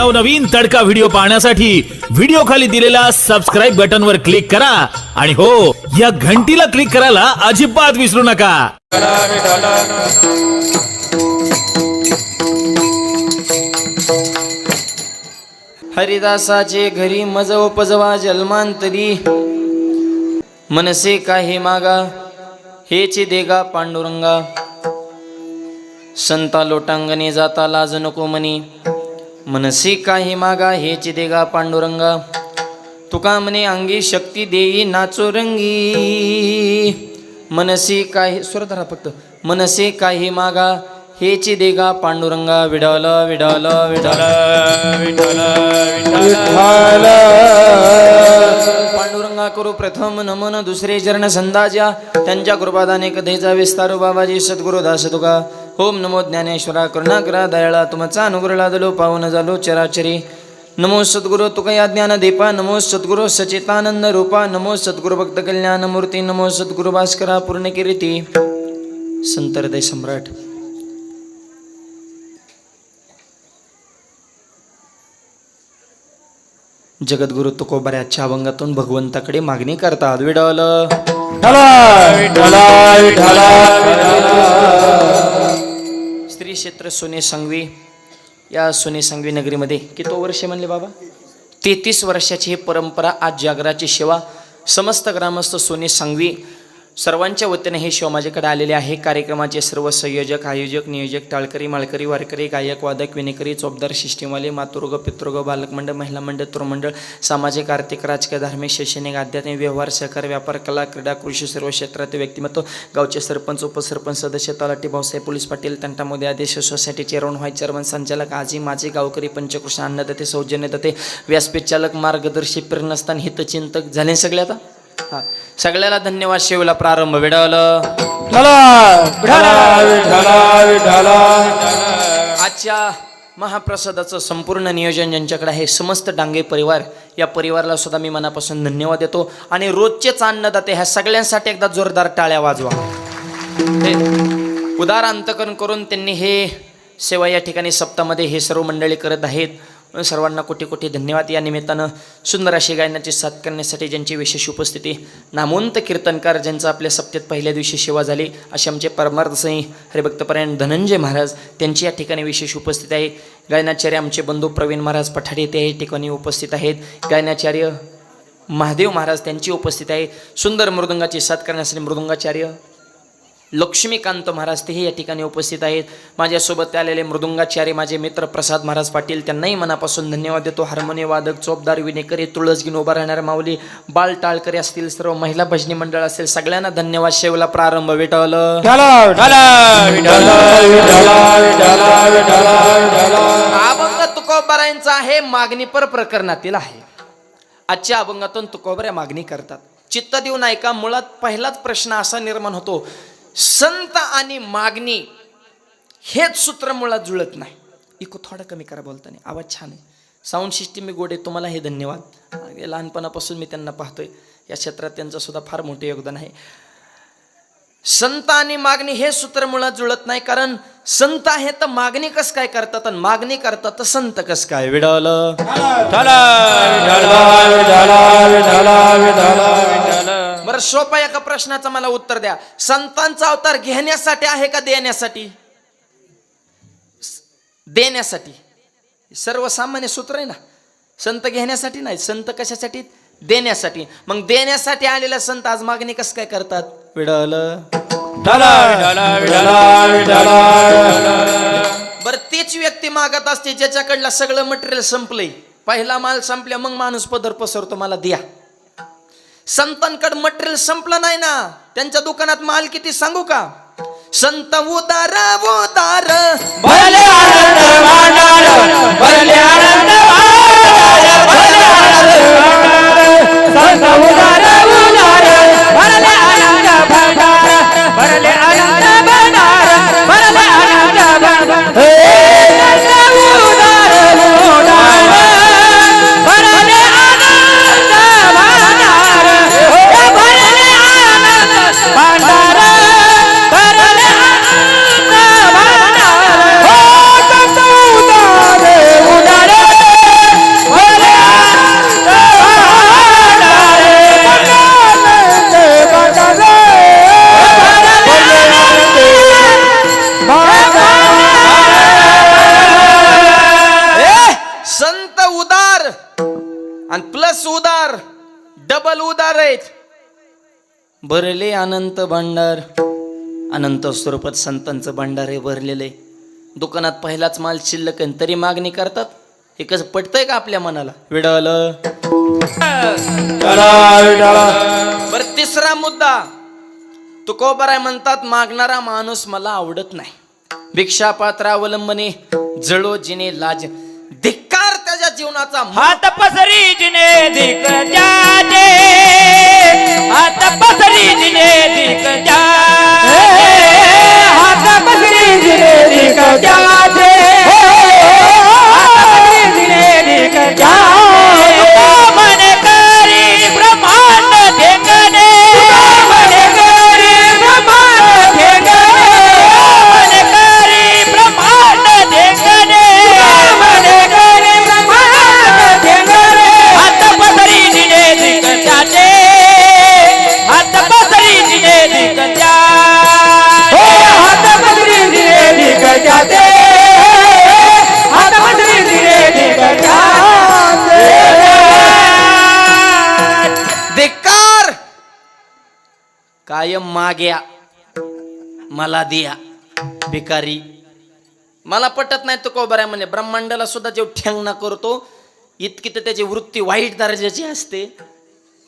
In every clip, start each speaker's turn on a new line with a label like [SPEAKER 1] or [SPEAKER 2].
[SPEAKER 1] नवनवीन तडका व्हिडिओ पाहण्यासाठी व्हिडिओ खाली दिलेल्या सबस्क्राईब बटन वर क्लिक करा आणि हो या घंटीला क्लिक करायला अजिबात विसरू नका.
[SPEAKER 2] हरिदासाचे घरी मज उपजवा जन्मांतरी मनसे काही मागा हेची देगा पांडुरंगा. संता लोटांगणे जाता लाज नको मनी मनसे काही मागा हेची देगा पांडुरंगा. तुका म्हणे अंगी शक्ती देई नाचो रंगी मनसे काही स्वरधरा फक्त मनसे काही मागा हेची देगा पांडुरंगा. Widal Widal Widal Vitthal Vitthal पांडुरंगा करू प्रथम नमन दुसरे चरण संदाजा त्यांच्या कृपादाने कधीचा विस्तारू बाबाजी सद्गुरु दास तुका. ओम नमो ज्ञानेश्वरा करुणाकरा दयाळा तुमचा अनुग्रह लादलो पावन झालो चराचरी. नमो सद्गुरु तुकया ज्ञान दीपा नमो सद्गुरु सचितानंद रूपा नमो सद्गुरु भक्त कल्याण मूर्ती नमो सद्गुरु भास्करा पूर्ण कीर्ती. संत हृदय सम्राट जगद्गुरु तुकोबाऱ्याच्या अभंगातून भगवंताकडे मागणी करतात. विडल श्री क्षेत्र सोने सांगवी या सोने सांगवी नगरीमध्ये किती वर्ष म्हणले बाबा 33 वर्षाची ही परंपरा. आज जागराची सेवा समस्त ग्रामस्थ सोने सांगवी सर्वांच्या वतीने हे शिव माझ्याकडे आलेले आहे. कार्यक्रमाचे सर्व संयोजक आयोजक नियोजक टाळकरी माळकरी वारकरी गायक वादक विनेकरी चौबदार सिस्टीमवाले मातृग पितृग बालक मंडळ महिला मंडळ तरुणमंडळ सामाजिक आर्थिक राजकीय धार्मिक शैक्षणिक आध्यात्मिक व्यवहार सहकार व्यापार कला क्रीडा कृषी सर्व क्षेत्रात व्यक्तिमत्व गावचे सरपंच उपसरपंच सदस्य तलाठी भाऊसाहेब पोलीस पाटील तंटामध्ये आदेश सोसायटी चेअरमन व्हाईस चेअरमन संचालक आजी माझे गावकरी पंचकृष्ण अन्नदाते सौजन्य दाते व्यासपीठ चालक मार्गदर्शी प्रेरणास्थान हितचिंतक झाले सगळे. आता हा सगळ्याला धन्यवाद. शेवला प्रारंभ विडाल. आजच्या महाप्रसादाचं संपूर्ण नियोजन ज्यांच्याकडे आहे समस्त डांगे परिवार या परिवाराला सुद्धा मी मनापासून धन्यवाद देतो. आणि रोजचेच अन्नदाते ह्या सगळ्यांसाठी एकदा जोरदार टाळ्या वाजवा. उदार अंतकरण करून त्यांनी हे सेवा या ठिकाणी सप्ताहामध्ये हे सर्व मंडळी करत आहेत. सर्वांना कोटी कोटी धन्यवाद. या निमित्तानं सुंदर अशी गायनाची साथ करण्यासाठी ज्यांची विशेष उपस्थिती नामवंत कीर्तनकार ज्यांचं आपल्या सप्त्यात पहिल्या दिवशी सेवा झाली असे आमचे परमार्थसाई हरिभक्तपरायण धनंजय महाराज त्यांची या ठिकाणी विशेष उपस्थिती आहे. गायनाचार्य आमचे बंधू प्रवीण महाराज पठाडे ते या ठिकाणी उपस्थित आहेत. गायनाचार्य महादेव महाराज त्यांची उपस्थिती आहे. सुंदर मृदुंगाची साथ करण्यासाठी मृदुंगाचार्य लक्ष्मीकांत महाराज तेही या ठिकाणी उपस्थित आहेत. माझ्यासोबत आलेले मृदुंगाचार्य माझे मित्र प्रसाद महाराज पाटील त्यांनाही मनापासून धन्यवाद देतो. हार्मोनिय वादक चोपदार विनेकरी तुळस घेऊन उभा राहणारे माऊली बाल टाळकरी असतील सर्व महिला भजनी मंडळ असेल सगळ्यांना धन्यवाद. शेवला प्रारंभ विठ्ठल. अभंग तुकोबारायांचा आहे मागणीपर प्रकरणातील आहे. आजच्या अभंगातून तुकोबाऱ्या मागणी करतात. चित्त देऊन ऐका. मुळात पहिलाच प्रश्न असा निर्माण होतो संत आणि मागणी हेच सूत्र मुळात जुळत नाही. इको थोडा कमी करा बोलताना आवाज छान आहे. साऊंड सिस्टीम मी गोड आहे तुम्हाला हे धन्यवाद. लहानपणापासून मी त्यांना पाहतोय या क्षेत्रात त्यांचं सुद्धा फार मोठे योगदान आहे. संत आणि मागणी हे सूत्र मुळात जुळत नाही. कारण संत आहे तर मागणी कस काय करतात आणि मागणी करतात तर संत कस काय. विडल बरं सोपा एका प्रश्नाचं मला उत्तर द्या. संतांचा अवतार घेण्यासाठी आहे का देण्यासाठी. देण्यासाठी. सर्वसामान्य सूत्र आहे ना. संत घेण्यासाठी नाही संत कशासाठी देण्यासाठी. मग देण्यासाठी आलेला संत आज मागणी कस काय करतात. विडल बर तीच व्यक्ती मागत असते ज्याच्याकडलं सगळं मटेरियल संपलंय. पहिला माल संपल्या मग माणूस पदर पसरतो मला द्या. संतांकडे मटेरियल संपलं नाही ना. त्यांच्या दुकानात माल किती सांगू का. संत उदार उदार भले आनंद भांडार भले आनंद भांडार भले आनंद भांडार संत उदार उदार भले आनंद भांडार भले आनंद भांडार भले आनंद भांडार
[SPEAKER 3] भरले
[SPEAKER 2] आणि प्लस उदार, डबल उदार आहेत. भरले अनंत भांडार, अनंत स्वरूपात संतांचं भांडार हे भरलेले. दुकानात पहिलाच माल शिल्लक आहे तरी मागणी करतात. हे कसं पटतंय का आपल्या मनाला? विडल. बर, तिसरा मुद्दा तुकोबाराय म्हणतात, मागणारा माणूस मला आवडत नाही. भिक्षा पात्र अवलंबने, जळो जिने लाज, धिक्कार त्याच्या जीवनाचा.
[SPEAKER 3] हात पसरी जिने धिक जाते, हात पसरी जिने धिक जाते, हात पसरी जिने धिक जाते, हात पसरी जिने धिक जाते. मन करी ब्रह्मांड ठेंगणे, मन करी ब्रह्मांड ठेंगणे, मन करी ब्रह्मांड ठेंगणे, मन करी ब्रह्मांड ठेंगणे. हात पसरी जिने धिक जाते, हात पसरी जिने धिक जाते, हात पसरी जिने धिक जाते, हात पसरी जिने धिक जाते.
[SPEAKER 2] धिक्कार कायम माग्या, मला दिया. भिकारी मला पटत नाही. तुकोबाराय म्हणे ब्रह्मांडाला सुद्धा जे ठेंगणा करतो इतकी तर त्याची वृत्ती वाईट दर्जाची असते.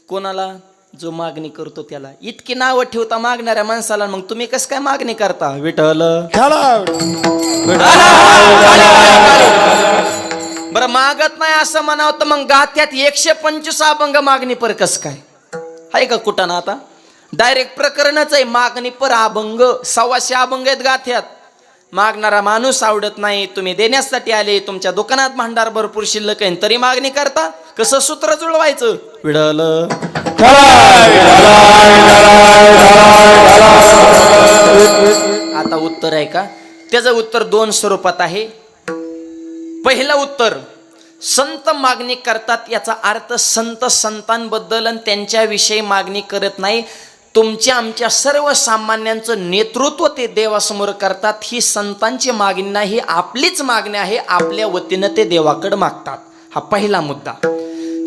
[SPEAKER 2] कोणाला? जो मागणी करतो त्याला. इतकी नावं ठेवता मागणाऱ्या माणसाला, मग तुम्ही कसं काय मागणी करता? विठ्ठल. बरं, मागत नाही असं म्हणावं तर मग गात्यात 125 अभंग मागणी पर कस काय आहे का कुठं ना? आता डायरेक्ट प्रकरणच आहे. मागणी पर अभंग 125 अभंग आहेत गाथ्यात. मागणारा माणूस आवडत नाही, तुम्ही देण्यासाठी आले, तुमच्या दुकानात भांडार भरपूर शिल्लक आहे तरी मागणी करता. कसं सूत्र जुळवायचं? विडल. आता उत्तर आहे का? त्याचं उत्तर 2 स्वरूपात आहे. पहिलं उत्तर, संत मागणी करतात याचा अर्थ संत संतांबद्दल आणि त्यांच्याविषयी मागणी करत नाही. तुमच्या आमच्या सर्वसामान्यांचं नेतृत्व ते देवासमोर करतात. ही संतांची मागणी नाही, आपलीच मागणी आहे. आपल्या वतीनं ते देवाकडे मागतात. हा पहिला मुद्दा.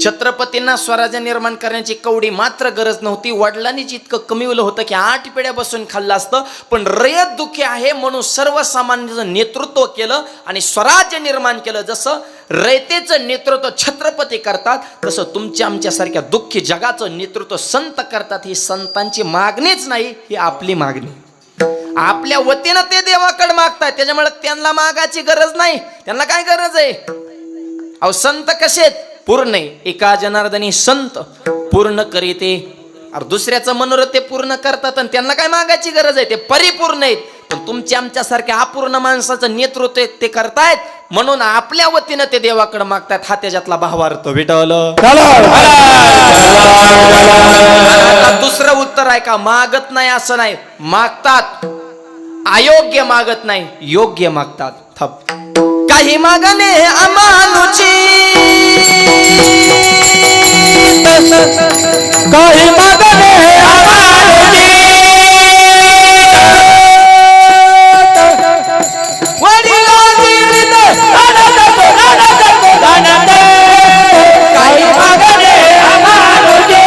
[SPEAKER 2] छत्रपतींना स्वराज्य निर्माण करण्याची कवडी मात्र गरज नव्हती. वडिलांनीच इतकं कमीवलं होतं की 8 पिढ्या बसून खाल्लं असतं. पण रयत दुःखी आहे म्हणून सर्वसामान्यांचं नेतृत्व केलं आणि स्वराज्य निर्माण केलं. जसं रयतेचं नेतृत्व छत्रपती करतात तसं तुमच्या आमच्यासारख्या दुःखी जगाचं नेतृत्व संत करतात. ही संतांची मागणीच नाही, ही आपली मागणी. आपल्या वतीनं ते देवाकडे मागतात, त्याच्यामुळे त्यांना मागायची गरज नाही. त्यांना काय गरज आहे? अहो संत कसे पूर्ण आहे. एका जनार्दनी संत पूर्ण करीते. अरे दुसऱ्याचं मनोरथ ते पूर्ण करतात आणि त्यांना काय मागायची गरज आहे? ते परिपूर्ण आहेत. पण तुमच्या आमच्यासारख्या अपूर्ण माणसाचं नेतृत्व ते करतायत म्हणून आपल्या वतीनं ते देवाकडे मागतात. हा त्याच्यातला भावार्थ. विठ्ठल. दुसरं उत्तर आहे का? मागत नाही असं नाही, मागतात. अयोग्य मागत नाही, योग्य मागतात. थप काही मागणे अमानुची,
[SPEAKER 3] काही मागणे अमानुची, वडिलांची रीत आनंद आनंद, काही मागणे अमानुची,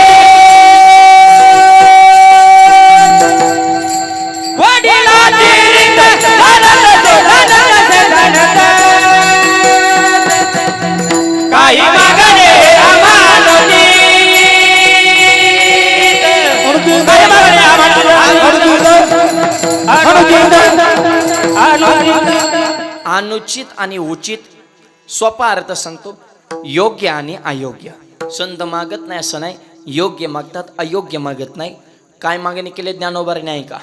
[SPEAKER 3] वडिलांची रीत आनंद आनंद, काही मागणे अमानुची,
[SPEAKER 2] अनुचित आणि उचित सोपा अर्थ सांगतो. योग्य आणि अयोग्य. संत मागत नाही असं नाही, योग्य मागतात, अयोग्य मागत नाही. काय मागणी केली ज्ञानोबाने आहे का?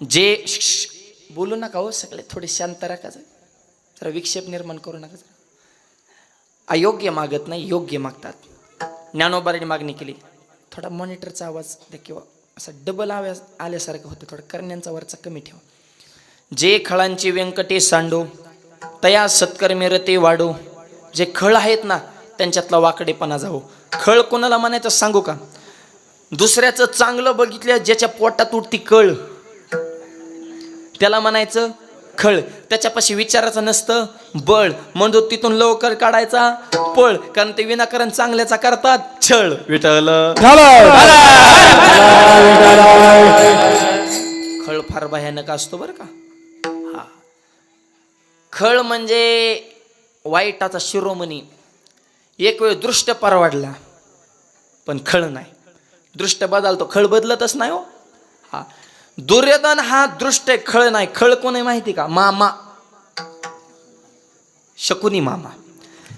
[SPEAKER 2] जे बोलू नका हो, सगळे थोडे शांत राखा, जरा विक्षेप निर्माण करू नका. अयोग्य मागत नाही, योग्य मागतात. ज्ञानोबाने मागणी केली. थोडा मॉनिटरचा आवाज द्या किंवा असा डबल आवाज आल्यासारखं होतं. थोडा करण्यांचा वरचा कमी ठेवा. जे खळांची व्यंकटे सांडो तया सत्कर्मी रते वाढो. जे खळ आहेत ना त्यांच्यातला वाकडेपणा जाऊ. खळ कोणाला म्हणायचं सांगू का? दुसऱ्याचं चांगलं बघितलं ज्याच्या पोटात उठती कळ त्याला म्हणायचं खळ. त्याच्यापाशी विचारायचं नसतं बळ, म्हणजे तिथून लवकर काढायचा पळ, कारण ते विनाकारण चांगल्याचा करतात छळ. विठ्ठल खळ फार भयानक असतो बरं का. हा, खळ म्हणजे वाईटाचा शिरोमणी. एक वेळ दृष्ट परवडला पण खळ नाही. दृष्ट बदलतो, खळ बदलतच नाही हो. हा, दुर्योधन हा दृष्ट आहे, खळ नाही. खळ कोण आहे माहिती का? मामा, शकुनी मामा.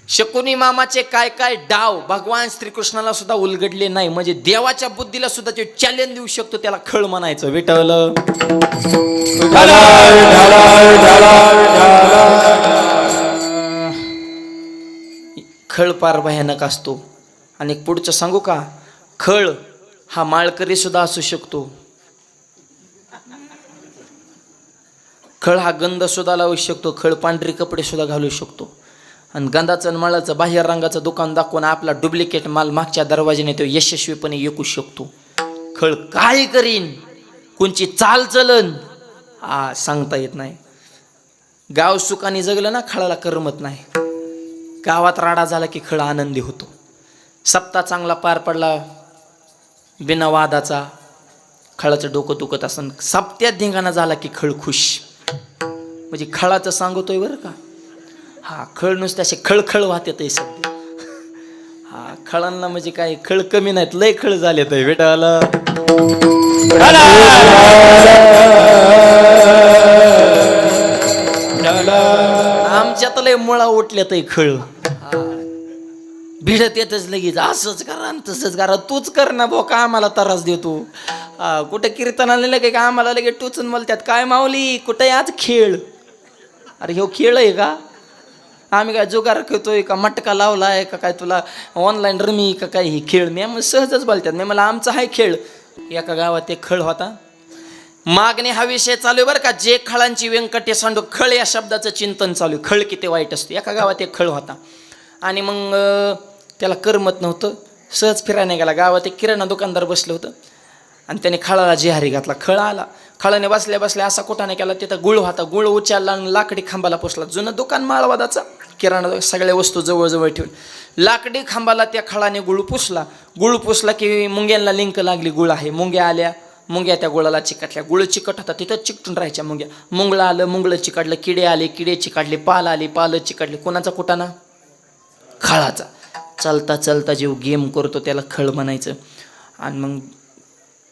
[SPEAKER 2] शकुनी मामाचे काय काय डाव भगवान श्रीकृष्णाला सुद्धा उलगडले नाही. म्हणजे देवाच्या बुद्धीला सुद्धा ते चॅलेंज देऊ शकतो, त्याला खळ म्हणायचं. विठ्ठल खळ फार भयानक असतो. आणि पुढचं सांगू का? खळ हा माळकरी सुद्धा असू शकतो. खळ हा गंध सुद्धा लावू शकतो. खळ पांढरे कपडे सुद्धा घालू शकतो. आणि गंधाचं आणि माळाचं बाह्य रंगाचं दुकान दाखवून आपला डुप्लिकेट माल मागच्या दरवाजाने तो यशस्वीपणे विकू शकतो. खळ काय करीन, कोणची चाल चलन सांगता येत नाही. गाव सुखाने जगलं ना, खळाला करमत नाही. गावात राडा झाला की खळ आनंदी होतो. सप्ताह चांगला पार पडला बिना वादाचा, खळाचं डोकं दुखत असन. सप्त्यात धिंगाणा झाला की खळ खुश. म्हणजे खळाचं सांगतोय बरं का. हा, खळ नुसते असे खळखळ वाहतात आहे सध्या. हा, खळांना म्हणजे काय खळ कमी नाहीत, लय खळ झाले तर भेटायला. आमच्यात लय मुळा उठल्यात खळ. भिडत येतच लगेच, असंच करा तसंच करा, तूच कर ना भाऊ, का आम्हाला त्रास देतो. कुठे कीर्तनाला लगे का आम्हाला लगे टोचून बोलतात, काय माऊली कुठे आज खेळ. अरे ह्यो खेळ आहे का? आम्ही काय जुगार खेळतोय का, मटका लावलाय का, काय तुला ऑनलाईन रमी का काय? ही खेळ. मी सहजच बोलतात. मी मला आमचा हाय खेळ. एका गावात एक खळ होता. मागणे हा विषय चालू आहे बरं का. जे खळांची व्यंकटे सांडू, खळ या शब्दाचं चिंतन चालू आहे. खळ किती वाईट असते. एका गावात एक खळ होता आणि मग त्याला करमत नव्हतं. सहज फिरायला गेला. गावात एक किराणा दुकानदार बसलं होतं आणि त्याने खळाला जिहारी घातला. खळ आला. खळाने बसल्या बसल्या असा कुठाने केला, तिथं गुळ होता. गुळ उचलला आणि लाकडी खांबाला पोचला. जुनं दुकान माळवादाचा, किराणा सगळ्या वस्तू जवळजवळ ठेवून लाकडी खांबाला त्या खळाने गुळ पुसला. गुळ पुसला की मुंग्यांना लिंक लागली, गुळ आहे. मुंग्या आल्या, मुंग्या त्या गुळाला चिकटल्या. गुळ चिकट होता, तिथं चिकटून राहायच्या मुंग्या. मुंगळं आलं, मुंगळं चिकाडलं. किडे आले, किडे चिकाडले. पाल आली, पाल चिकाडले. कोणाचा कुटाणा? खळाचा. चालता चालता जीव गेम करतो त्याला खळ म्हणायचं. आणि मग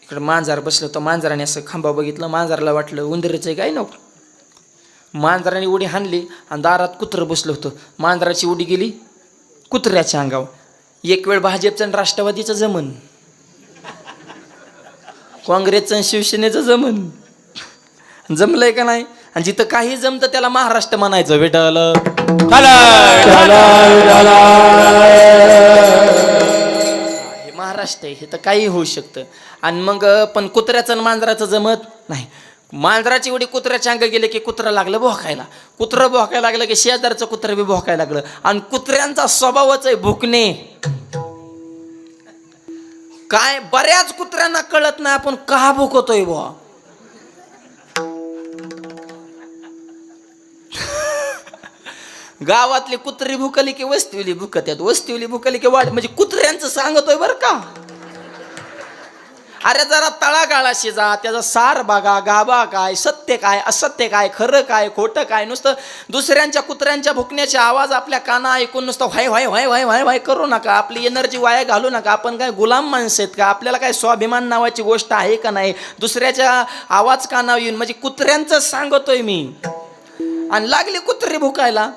[SPEAKER 2] इकडं मांजर बसलं होतं. मांजराने असं खांबा बघितलं. मांजराला वाटलं उंदीरचं काय नको. मांजराने उडी हाणली आणि दारात कुत्रं बसलं होतं. मांजराची उडी गेली कुत्र्याच्या अंगावर. एक वेळ भाजपचं आणि राष्ट्रवादीचं जमन, काँग्रेसचं आणि शिवसेनेचं जमन. जमलंय का नाही? आणि जिथं काही जमतं त्याला महाराष्ट्र म्हणायचं. भेटलं हे महाराष्ट्र आहे, हे तर काही होऊ शकतं. आणि मग पण कुत्र्याचं आणि मांजराचं जमत नाही. मांजराची उडी कुत्र्याच्या अंग गेले की कुत्रं लागलं भोकायला. कुत्रं भोकायला लागलं की शेजारचं कुत्रं बी भोकायला लागलं. आणि कुत्र्यांचा स्वभावच आहे भुकणे. काय बऱ्याच कुत्र्यांना कळत नाही आपण का भुकतोय बुवा. गावातली कुत्री भुकली की वस्तीवली भुकत्यात, वस्तीवली भुकली की वाढ. म्हणजे कुत्र्यांचं सांगतोय बरं का. अरे जरा तळागाळाशी जा, त्याचा सार बघा, गाभा काय, सत्य काय, असत्य काय, खरं काय, खोटं काय. नुसतं दुसऱ्यांच्या कुत्र्यांच्या भुकण्याचे आवाज आपल्या काना ऐकून नुसतं व्हाय व्हाय व्हाय व्हाय व्हाय व्हाय करू नका. आपली एनर्जी वाया घालू नका. आपण काय गुलाम माणसं आहेत का? आपल्याला काय स्वाभिमान नावाची गोष्ट आहे का नाही? दुसऱ्याच्या आवाज कानावर येऊन. म्हणजे कुत्र्यांचं सांगतोय मी. आणि लागली कुत्री भुकायला.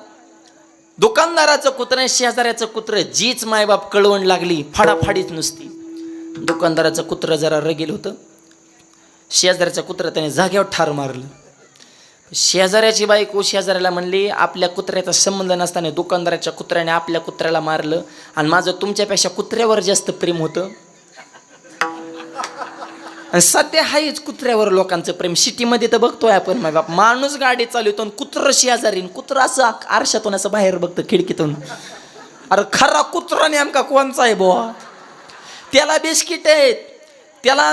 [SPEAKER 2] दुकानदाराचं कुत्रं, शेजाऱ्याचं कुत्रं, जीच मायबाप कळवण लागली, फाडाफाडीच नुसती. दुकानदाराचं कुत्रं जरा रगेल होतं. शेजाऱ्याचं कुत्रं त्याने जाग्यावर ठार मारलं. शेजाऱ्याची बायको शेजाऱ्याला म्हणली, आपल्या कुत्र्याचा संबंध नसताना दुकानदाराच्या कुत्र्याने आपल्या कुत्र्याला मारलं आणि माझं तुमच्यापेक्षा कुत्र्यावर जास्त प्रेम होतं. आणि सध्या हाच कुत्र्यावर लोकांचं प्रेम. सिटीमध्ये तर बघतोय आपण, माय बाप माणूस गाडी चालवतो आणि कुत्रं शेजारीन. कुत्रं असं आरशातून असं बाहेर बघतं खिडकीतून. अरे खरा कुत्रा नेमका कोणचा आहे बुवा? त्याला बिस्किट आहेत, त्याला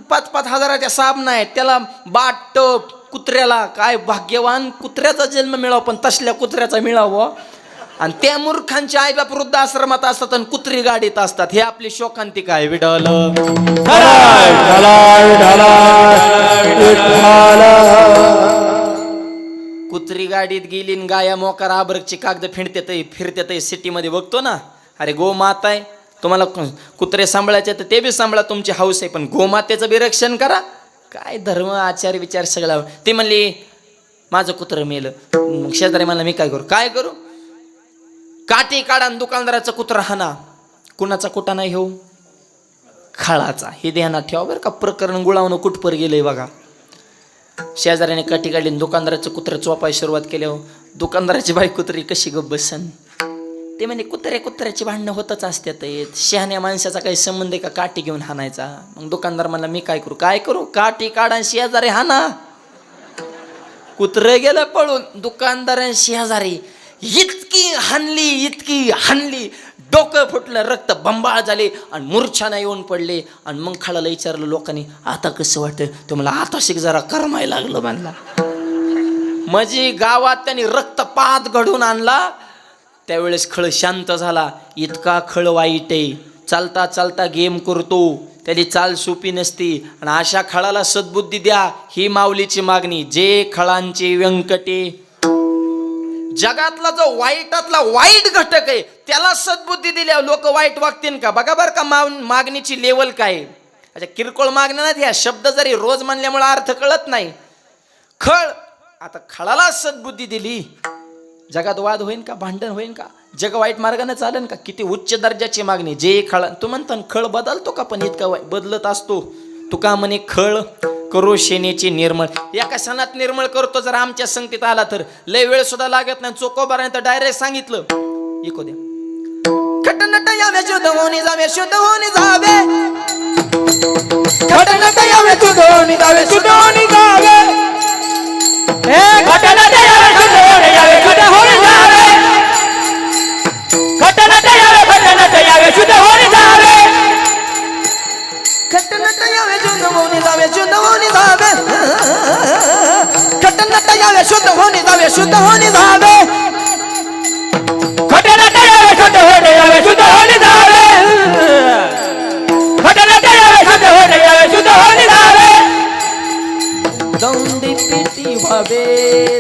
[SPEAKER 2] 5-5 हजाराच्या साबण आहेत, त्याला बाट टप कुत्र्याला काय भाग्यवान कुत्र्याचा जन्म मिळावा, पण तसल्या कुत्र्याचा मिळावा. आणि त्या मूर्खांच्या आईबाप वृद्धाश्रमात असतात आणि कुत्री गाडीत असतात. हे आपली शोकांतिका आहे. विडल कुत्री गाडीत गेली न गाया मोकार आबरकची कागद फिरतेत सिटीमध्ये बघतो ना. अरे गोमाता आहे, तुम्हाला कुत्रे सांभाळायचे तर ते बी सांभाळा, तुमची हौस आहे, पण गोमातेचं बी रक्षण करा. काय धर्म आचार विचार सगळा. ती म्हणली माझं कुत्रं मेलं. मग शेजारी म्हणला मी काय करू काठी काढा आणि दुकानदाराचं कुत्रं हाना. कुणाचा कुठं नाही हो, खाळाचा. हे ध्यानात ठेवा बरं का. प्रकरण गुळावणं कुठपर गेलंय बघा. शेजाऱ्याने काठी काढली, दुकानदाराचं कुत्रं चोपाय सुरुवात केल्यावर दुकानदाराची बाई कुत्री कशी गप्प बसन. ते म्हणे कुत्र्याची भांडणं होतच असतात. शहाण्या माणसाचा काही संबंध आहे का काठी घेऊन हाणायचा. मग दुकानदार म्हणला मी काय करू काठी काढा शेजारी हाना. कुत्रं गेलं पळून. दुकानदार शेजारी इतकी हाणली डोकं फुटलं, रक्त बंबाळ झाले आणि मूर्छाना येऊन पडले. आणि मग खाळाला विचारलं लोकांनी आता कसं वाटतं. तो मला आता शिक जरा करमायला लागलं म्हणला. म्हणजे गावात त्यांनी रक्तपात घडून आणला. त्यावेळेस खळ शांत झाला. इतका खळ वाईट आहे, चालता चालता गेम करतो, त्याची चाल सोपी नसती. आणि अशा खळाला सद्बुद्धी द्या ही माऊलीची मागणी. जे खळांचे व्यंकटे, जगातला जो वाईटातला वाईट घटक आहे त्याला सद्बुद्धी दिल्या लोक वाईट वागतील का. बघा बरं का मागणीची लेवल काय. अच्छा किरकोळ मागण्या नाही, ह्या शब्द जरी रोज म्हणल्यामुळे अर्थ कळत नाही. खळ, आता खळाला सद्बुद्धी दिली, जगात वाद होईन का, भांडण होईन का, जग वाईट मार्गाने चालेल का. किती उच्च दर्जाची मागणी. जे खळ तू म्हणता खळ बदलतो का, पण इतका बदलत असतो. तुका म्हणे खळ करू शेनेची निर्मळ. एका सणात निर्मळ करतो. जर आमच्या संगतीत आला तर लय वेळ सुद्धा लागत नाही. चोकोबाराने तर डायरेक्ट सांगितलं इको द्या. खटनट यावे शुद्ध होणी जावे, शुद्ध होणी जावे.
[SPEAKER 3] खटनट यावे शुद्ध होणी जावे, शुद्ध होणी जावे. खटनट यावे शुद्ध होणी जावे, शुद्ध होणी जावे. खटनट यावे शुद्ध होणी जावे.
[SPEAKER 2] खटनट यावे शुद्ध होणी जावे, शुद्ध होणी जावे. खटनट यावे शुद्ध होणी जावे, शुद्ध होणी जावे.
[SPEAKER 3] खटनट यावे शुद्ध होणी जावे, शुद्ध होणी जावे. खटनट यावे शुद्ध होणी जावे, शुद्ध होणी जावे.
[SPEAKER 2] दौंडी पिटी व्हावे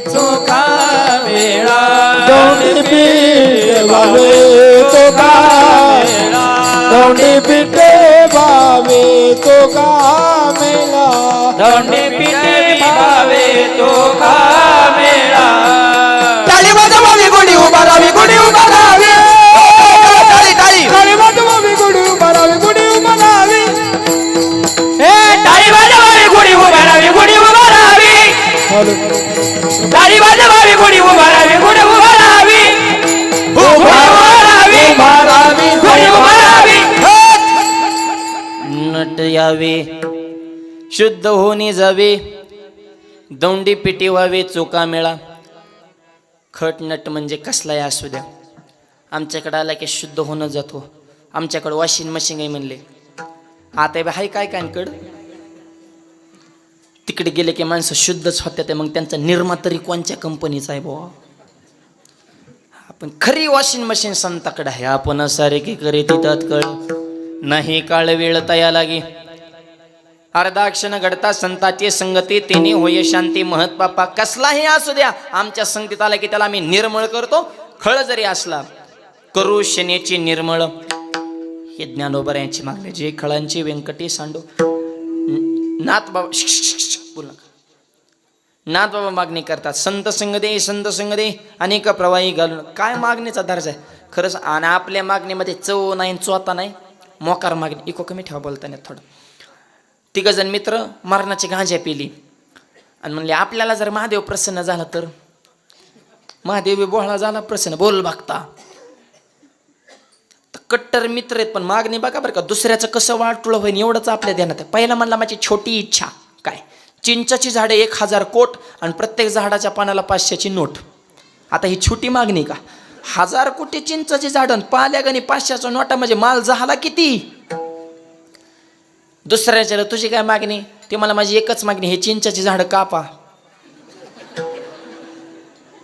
[SPEAKER 2] चोखा मेळा.
[SPEAKER 3] दौंडी पिटे भावे तो का मेळा. दौंडी पिटे भावे तो का मेळा. दौंडी पिटे भावे तो का मेळा. टाळी वाजवावी गुढी उभा राहावी, गुढी उभा राहावी. टाळी वाजवावी गुढी उभा राहावी, गुढी उभा राहावी. टाळी वाजवावी गुढी उभा राहावी, गुढी उभा राहावी. टाळी वाजवावी गुढी उभा राहावी, गुढी उभा राहावी. उभा राहावी, उभा राहावी, गुढी उभा राहावी.
[SPEAKER 2] नट यावे शुद्ध होणी जावे, दौंडी पिटी व्हावे चोका मेळा. खट नट म्हणजे कसलाही असू द्या, आमच्याकडे आला की शुद्ध होणं जातो. आमच्याकडे वॉशिंग मशीन आहे म्हणले. आता हाय काय कानकड तिकडे गेले की माणसं शुद्धच होत्या. मग त्यांचा निर्मा तरी कोणत्या कंपनीचा आहे बुवा. आपण खरी वॉशिंग मशीन संताकडे आहे. आपण सारे की करे तिथं कळ नाही काळ वेळ तया लागे. अर्धा क्षण घडता संताची संगती तेने होय शांती महत पापा. कसलाही असू द्या आमच्या संगतीत आला की त्याला आम्ही निर्मळ करतो. खळ जरी असला करू शनेची निर्मळ. हे ज्ञानोबा यांची मागणी. जे खळांची व्यंकटी सांडो. नाथ बाबा बोल नका. नाथ बाबा मागणी करतात. संत संग दे अनेक प्रवाही घालून. काय मागणीचा दर्जा आहे खरंच. आणि आपल्या मागणीमध्ये चव नाही चोता नाही. मोकार मागणी. इको कमी ठेवा बोलताना थोडं. तिघ जण मित्र मरणाची गांजा पिली आणि म्हणले आपल्याला जर महादेव प्रसन्न झाला तर. महादेव बोहळा झाला प्रसन्न. बोल बघता कट्टर मित्र आहेत पण मागणी बघा बरं का. दुसऱ्याचं कसं वाटुळं होईन एवढंच आपल्या ध्यानात आहे. पहिला म्हणला माझी छोटी इच्छा काय. चिंचाची झाडे 1000 कोट आणि प्रत्येक झाडाच्या पानाला 500ची नोट. आता ही छोटी मागणी का. 1000 कोटी चिंचाची झाडं पाल्या गणी 500च्या नोटा म्हणजे माल झाला किती. दुसऱ्याच्या तुझी काय मागणी. ते मला माझी एकच मागणी हे चिंचाची झाडं कापा.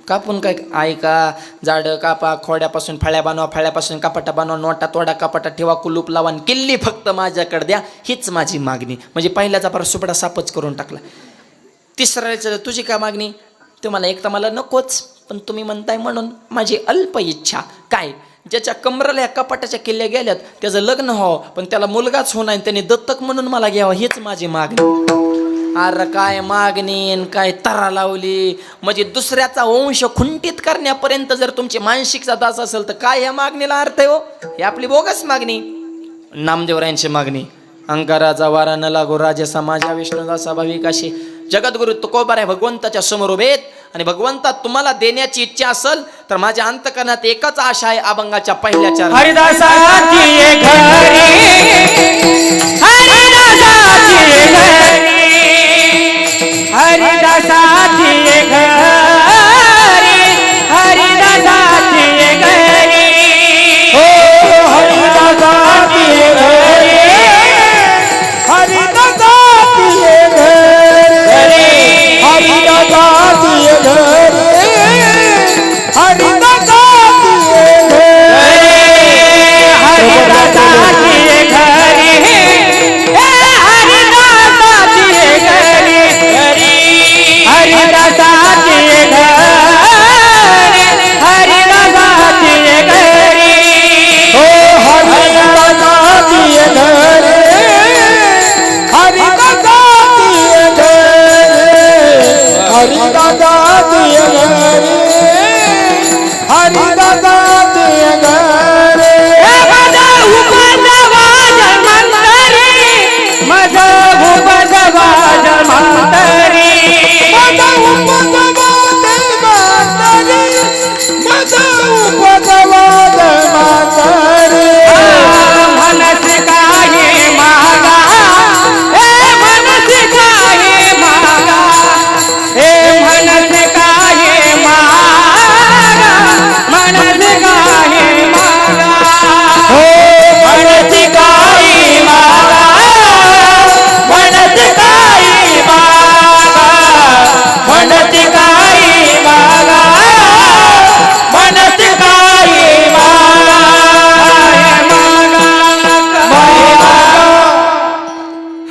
[SPEAKER 2] कापून काय ऐका, झाडं कापा, खोड्यापासून फळ्या बनवा, फळ्यापासून कपाटा बनवा, नोटा तोडा, कपाटा ठेवा, कुलूप लावा, किल्ली फक्त माझ्याकडे द्या, हीच माझी मागणी. म्हणजे पहिल्याचा फार सुपडा सापच करून टाकला. तिसऱ्याचं तुझी काय मागणी? तुम्हाला एक तर मला नकोच, पण तुम्ही म्हणताय म्हणून माझी अल्प इच्छा. काय? ज्याच्या कमराला या कपाटाच्या किल्ल्या गेल्यात त्याचं लग्न व्हावं, पण त्याला मुलगाच होणार, त्याने दत्तक म्हणून मला घ्यावं, हीच माझी मागणी. अरे काय मागणी काय तरा लावली. म्हणजे दुसऱ्याचा वंश खुंटीत करण्यापर्यंत जर तुमची मानसिकता दास असेल तर काय ह्या मागणीला अर्थ आहे हो? ही आपली बोगस मागणी. नामदेवरायांची मागणी, अंकाराचा वारा न लागो राजसा माझ्या विष्णुदासा भाविकाशी. जगद्गुरु तुकोबार आहे भगवंताच्या समोर उभेत आणि भगवंता तुम्हाला देण्याची इच्छा असेल तर माझ्या अंतकरणात एकच आशा आहे, अभंगाच्या पहिल्या चार.
[SPEAKER 3] हरिदासाची घरी, हरिदासाची घरी, हरिदासाची घरी, हरिदासाची घरी, हो हरिदासाची घरी, हरिदासाची घरी, हरिदासाची घरी, हरिदासाची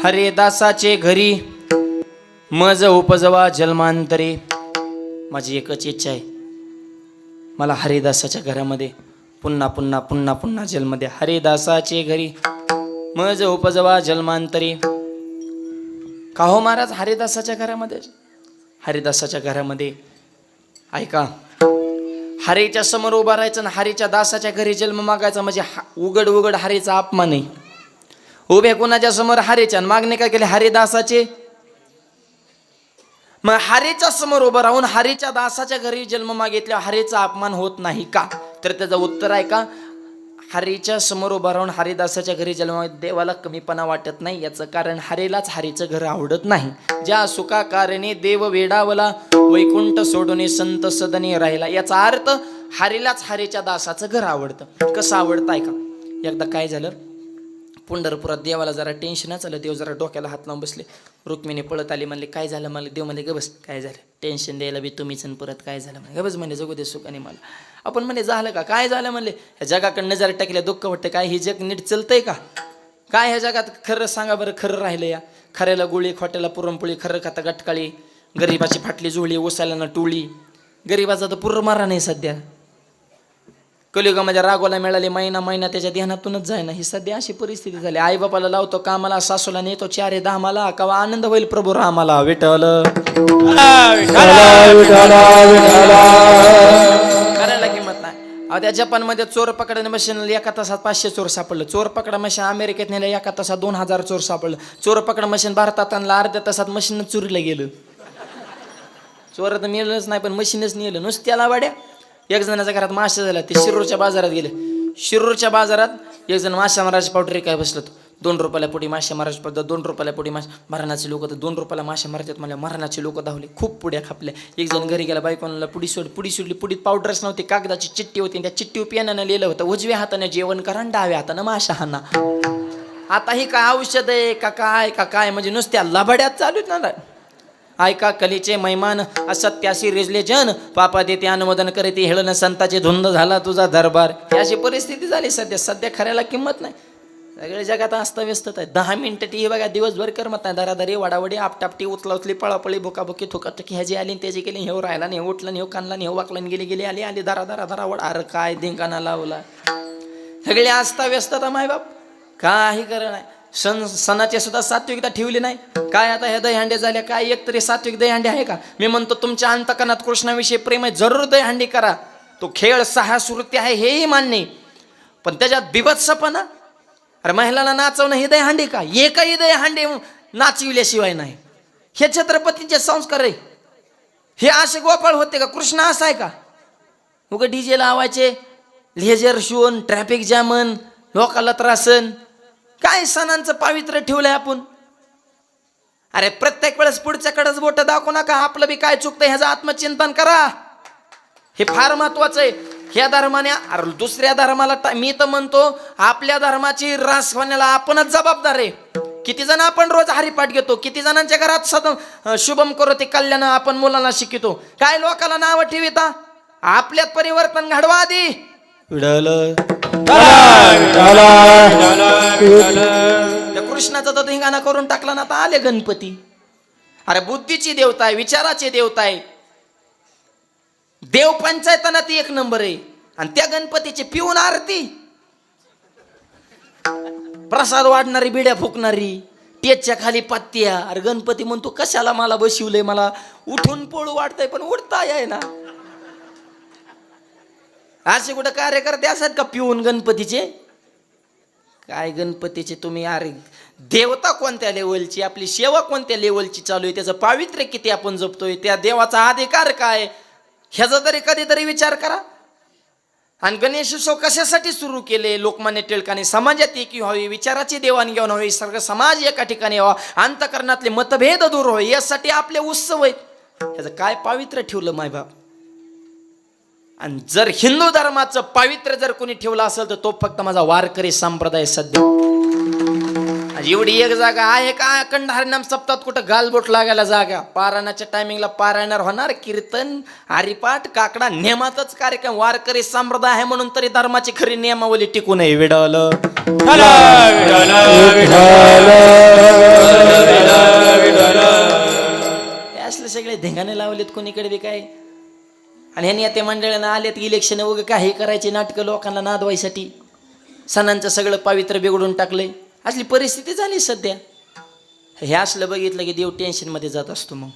[SPEAKER 2] हरिदासाचे घरी मज उपजवा जन्मांतरी. माझी एकच इच्छा आहे, मला हरिदासाच्या घरामध्ये पुन्हा पुन्हा पुन्हा पुन्हा जन्म द्या. हरिदासाचे घरी मज उपजवा जन्मांतरी. का हो महाराज हरिदासाच्या घरामध्ये? हरिदासाच्या घरामध्ये ऐका, हरीच्या समोर उभा राहायचं आणि हरीच्या दासाच्या घरी जन्म मागायचा म्हणजे उघड उघड हरीचा अपमान नाही. उभ्या कुणाच्या समोर हरीच्या मागणी काय केली? हरिदासाचे. मग हरीच्या समोर उभं राहून हरीच्या दासाच्या घरी जन्म मागितल्यावर हरीचा अपमान होत नाही का? तर त्याचं उत्तर आहे का, हरीच्या समोर उभं राहून हरिदासाच्या घरी जन्म देवाला कमीपणा वाटत नाही. याचं कारण हरीलाच हरीचं घर आवडत नाही. ज्या सुखा कारणे देव वेडावला, वैकुंठ सोडून संत सदनी राहिला. याचा अर्थ हरीलाच हरीच्या दासाचं घर आवडतं. कसं आवडतं आहे का? एकदा काय झालं, पंढरपुरात देवाला जरा टेन्शनच आलं. देव जरा डोक्याला हात लावून बसले. रुक्मिणी पळत आली, म्हणले काय झालं? मला देव म्हणले ग बस, काय झालं? टेन्शन द्यायला बी तुम्हीच परत काय झालं? म्हणे ग बस, म्हणजे जगू दे सुखाने मला. आपण म्हणले झालं का? काय झालं? म्हणले ह्या जगाकडे नजर टाकल्या दुःख वाटतं. काय ही जग नीट चलतंय का? काय ह्या जगात खरं सांगा बरं, खरं राहिलं या? खऱ्याला गोळी, खोट्याला पुरणपोळी, खरं खाता गटकाळी, गरीबाची फाटली जुळी, ओसायला ना टोळी. गरीबाचा तर पूर्ण मारा नाही सध्या. कलियुगामध्ये रागोला मिळाली महिना महिना त्याच्या ध्यानातूनच जाय ना. ही सध्या अशी परिस्थिती झाली. आई बापाला लावतो कामाला, सासूला नेतो 4 धामाला, कवा आनंद होईल प्रभू रामाला. विठ्ठल करायला किंमत नाही. त्या जपानमध्ये चोर पकडणे मशीन एका तासात 500 चोर सापडलं. चोर पकडा मशीन अमेरिकेत नेलं, एका तासात 2000 चोर सापडलं. चोर पकडा मशीन भारतात आणलं, अर्ध्या तासात मशीन चोरीला गेलं. चोर तर मिळलंच नाही, पण मशीनच नेलं नुसत्याला वाड्या. एक जणाच्या घरात मासे झाला, ते शिरूरच्या बाजारात गेले. शिरूरच्या बाजारात एक जण मासे मारायचे पावडर काय बसलं. 2 रुपयाला पुढे मासे मारायचे पडतात, 2 रुपयाला पुढे मासे. मरणाचे लोक तर 2 रुपयाला मासे मारतात. मला मरणाचे लोक धावले, खूप पुड्या खापल्या. एक जण घरी गेला, बायकोला पुडी सोडली. पुडीत पावडरच नव्हती, कागदाची चिठ्ठी होती. त्या चिठ्ठीवर पेनानं लिहिलं होतं, उजव्या हाताने जेवण करा, डाव्या हातानं माशा हाना. आता ही काय औषध आहे का काय म्हणजे नुसत्या लबाड्यात चालूच ना. ऐका कलीचे मैमान असत्याशी रिजले जन पापा देते अनुमोदन करीते हेळन संताचे धुंद झाला तुझा दरबार. ही अशी परिस्थिती झाली सध्या खऱ्याला किंमत नाही. सगळ्या जगात अस्तव्यस्तच आहे. 10 मिनिटं टी बघा दिवसभर करमत नाही. दरादरी वाडावडी आपटापटी उचला उचली पळापळी भुकाभुकी थुकाथुकी ह्याची आली त्याची गेली हेव राहिला नाही उठला नाही कानला नाही वाकला गेली आली आली दरा वड अरे काय धिंगाणा लावला. सगळे अस्ताव्यस्तता मायबाप काही कर नाही. सणाचे सुद्धा सात्विकता ठेवली नाही. काय आता ह्या दहीहंडे झाल्या काय एक तरी सात्विक दहीहंडे आहे का? मी म्हणतो तुमच्या अंतकरणात कृष्णाविषयी प्रेम आहे जरूर दहीहंडी करा. तो खेळ 6 सुरती आहे हेही मान्य, पण त्याच्यात बिभत्सपणा. अरे महिलांना नाचवणं ही दहीहंडी का? एकही दहीहंडी नाचविल्याशिवाय नाही. हे छत्रपतींचे संस्कार आहे. हे असे गोपाळ होते का? कृष्ण असा आहे का? उगा डीजे लावायचे लेझर शोन ट्रॅफिक जॅमन लोकाला त्रासन. काय सणांचं पावित्र्य ठेवलंय आपण. अरे प्रत्येक वेळेस पुढच्याकडेच बोट दाखवू नका. आपलं बी काय चुकतंय ह्याचं आत्मचिंतन करा. हे फार महत्वाचं आहे. ह्या धर्माने अरे दुसऱ्या धर्माला मी तर म्हणतो आपल्या धर्माची रास होण्याला आपणच जबाबदार आहे. किती जण आपण रोज हरिपाठ घेतो, किती जणांच्या घरात शुभम करोती कल्याण आपण मुलांना शिकवतो. काय लोकाला नाव ठेविता? आपल्यात परिवर्तन घडवा आधी. त्या कृष्णाचा तर धिंगाणा करून टाकला ना. आता आले गणपती. अरे बुद्धीची देवता आहे, विचाराची देवता आहे. देव पंचायतना ती 1 नंबर आहे. आणि त्या गणपतीची पिऊन आरती, प्रसाद वाढणारी, बिड्या फुकणारी, टेजच्या खाली पत्त्या. अरे गणपती म्हणतो कशाला मला बशिवलंय, मला उठून पळू वाटतंय पण उठता आहे ना. असे कुठं कार्यकर्ते असतात का पिऊन गणपतीचे? काय गणपतीचे तुम्ही? अरे देवता कोणत्या लेवलची, आपली सेवा कोणत्या लेवलची चालू आहे, त्याचं पावित्र्य किती आपण जपतोय, त्या देवाचा अधिकार काय ह्याचा तरी कधीतरी विचार करा. आणि गणेशोत्सव कशासाठी सुरू केले? लोकमान्य टिळकांनी समाजात एकी व्हावी, विचाराची देवाणघेवाण व्हावी, सगळं समाज एका ठिकाणी यावा, अंतकरणातले मतभेद दूर व्हावे, यासाठी आपले उत्सव आहेत. ह्याचं काय पावित्र्य ठेवलं मायबाप. आणि जर हिंदू धर्माचं पावित्र्य जर कोणी ठेवलं असेल तर तो फक्त माझा वारकरी संप्रदाय. सध्या एवढी एक जागा आहे का अखंड हरिनाम सप्ताहात कुठं गालबोट लागायला जागा? पारायणाच्या टायमिंगला पारायणार होणार, कीर्तन हरिपाठ काकडा नेमातच कार्यक्रम. वारकरी संप्रदाय आहे म्हणून तरी धर्माची खरी नियमावली टिकू नये. विडवलं असले सगळे धिंगाणे लावलेत कोणीकडे बी काय. आणि ह्यांनी त्या मंडळानं आलेत इलेक्शन वगैरे काही करायचे नाटकं लोकांना नादवायसाठी. सणांचं सगळं पावित्र्य बिघडून टाकलंय. असली परिस्थिती झाली सध्या. हे असलं बघितलं की देव टेन्शनमध्ये जात असतो. मग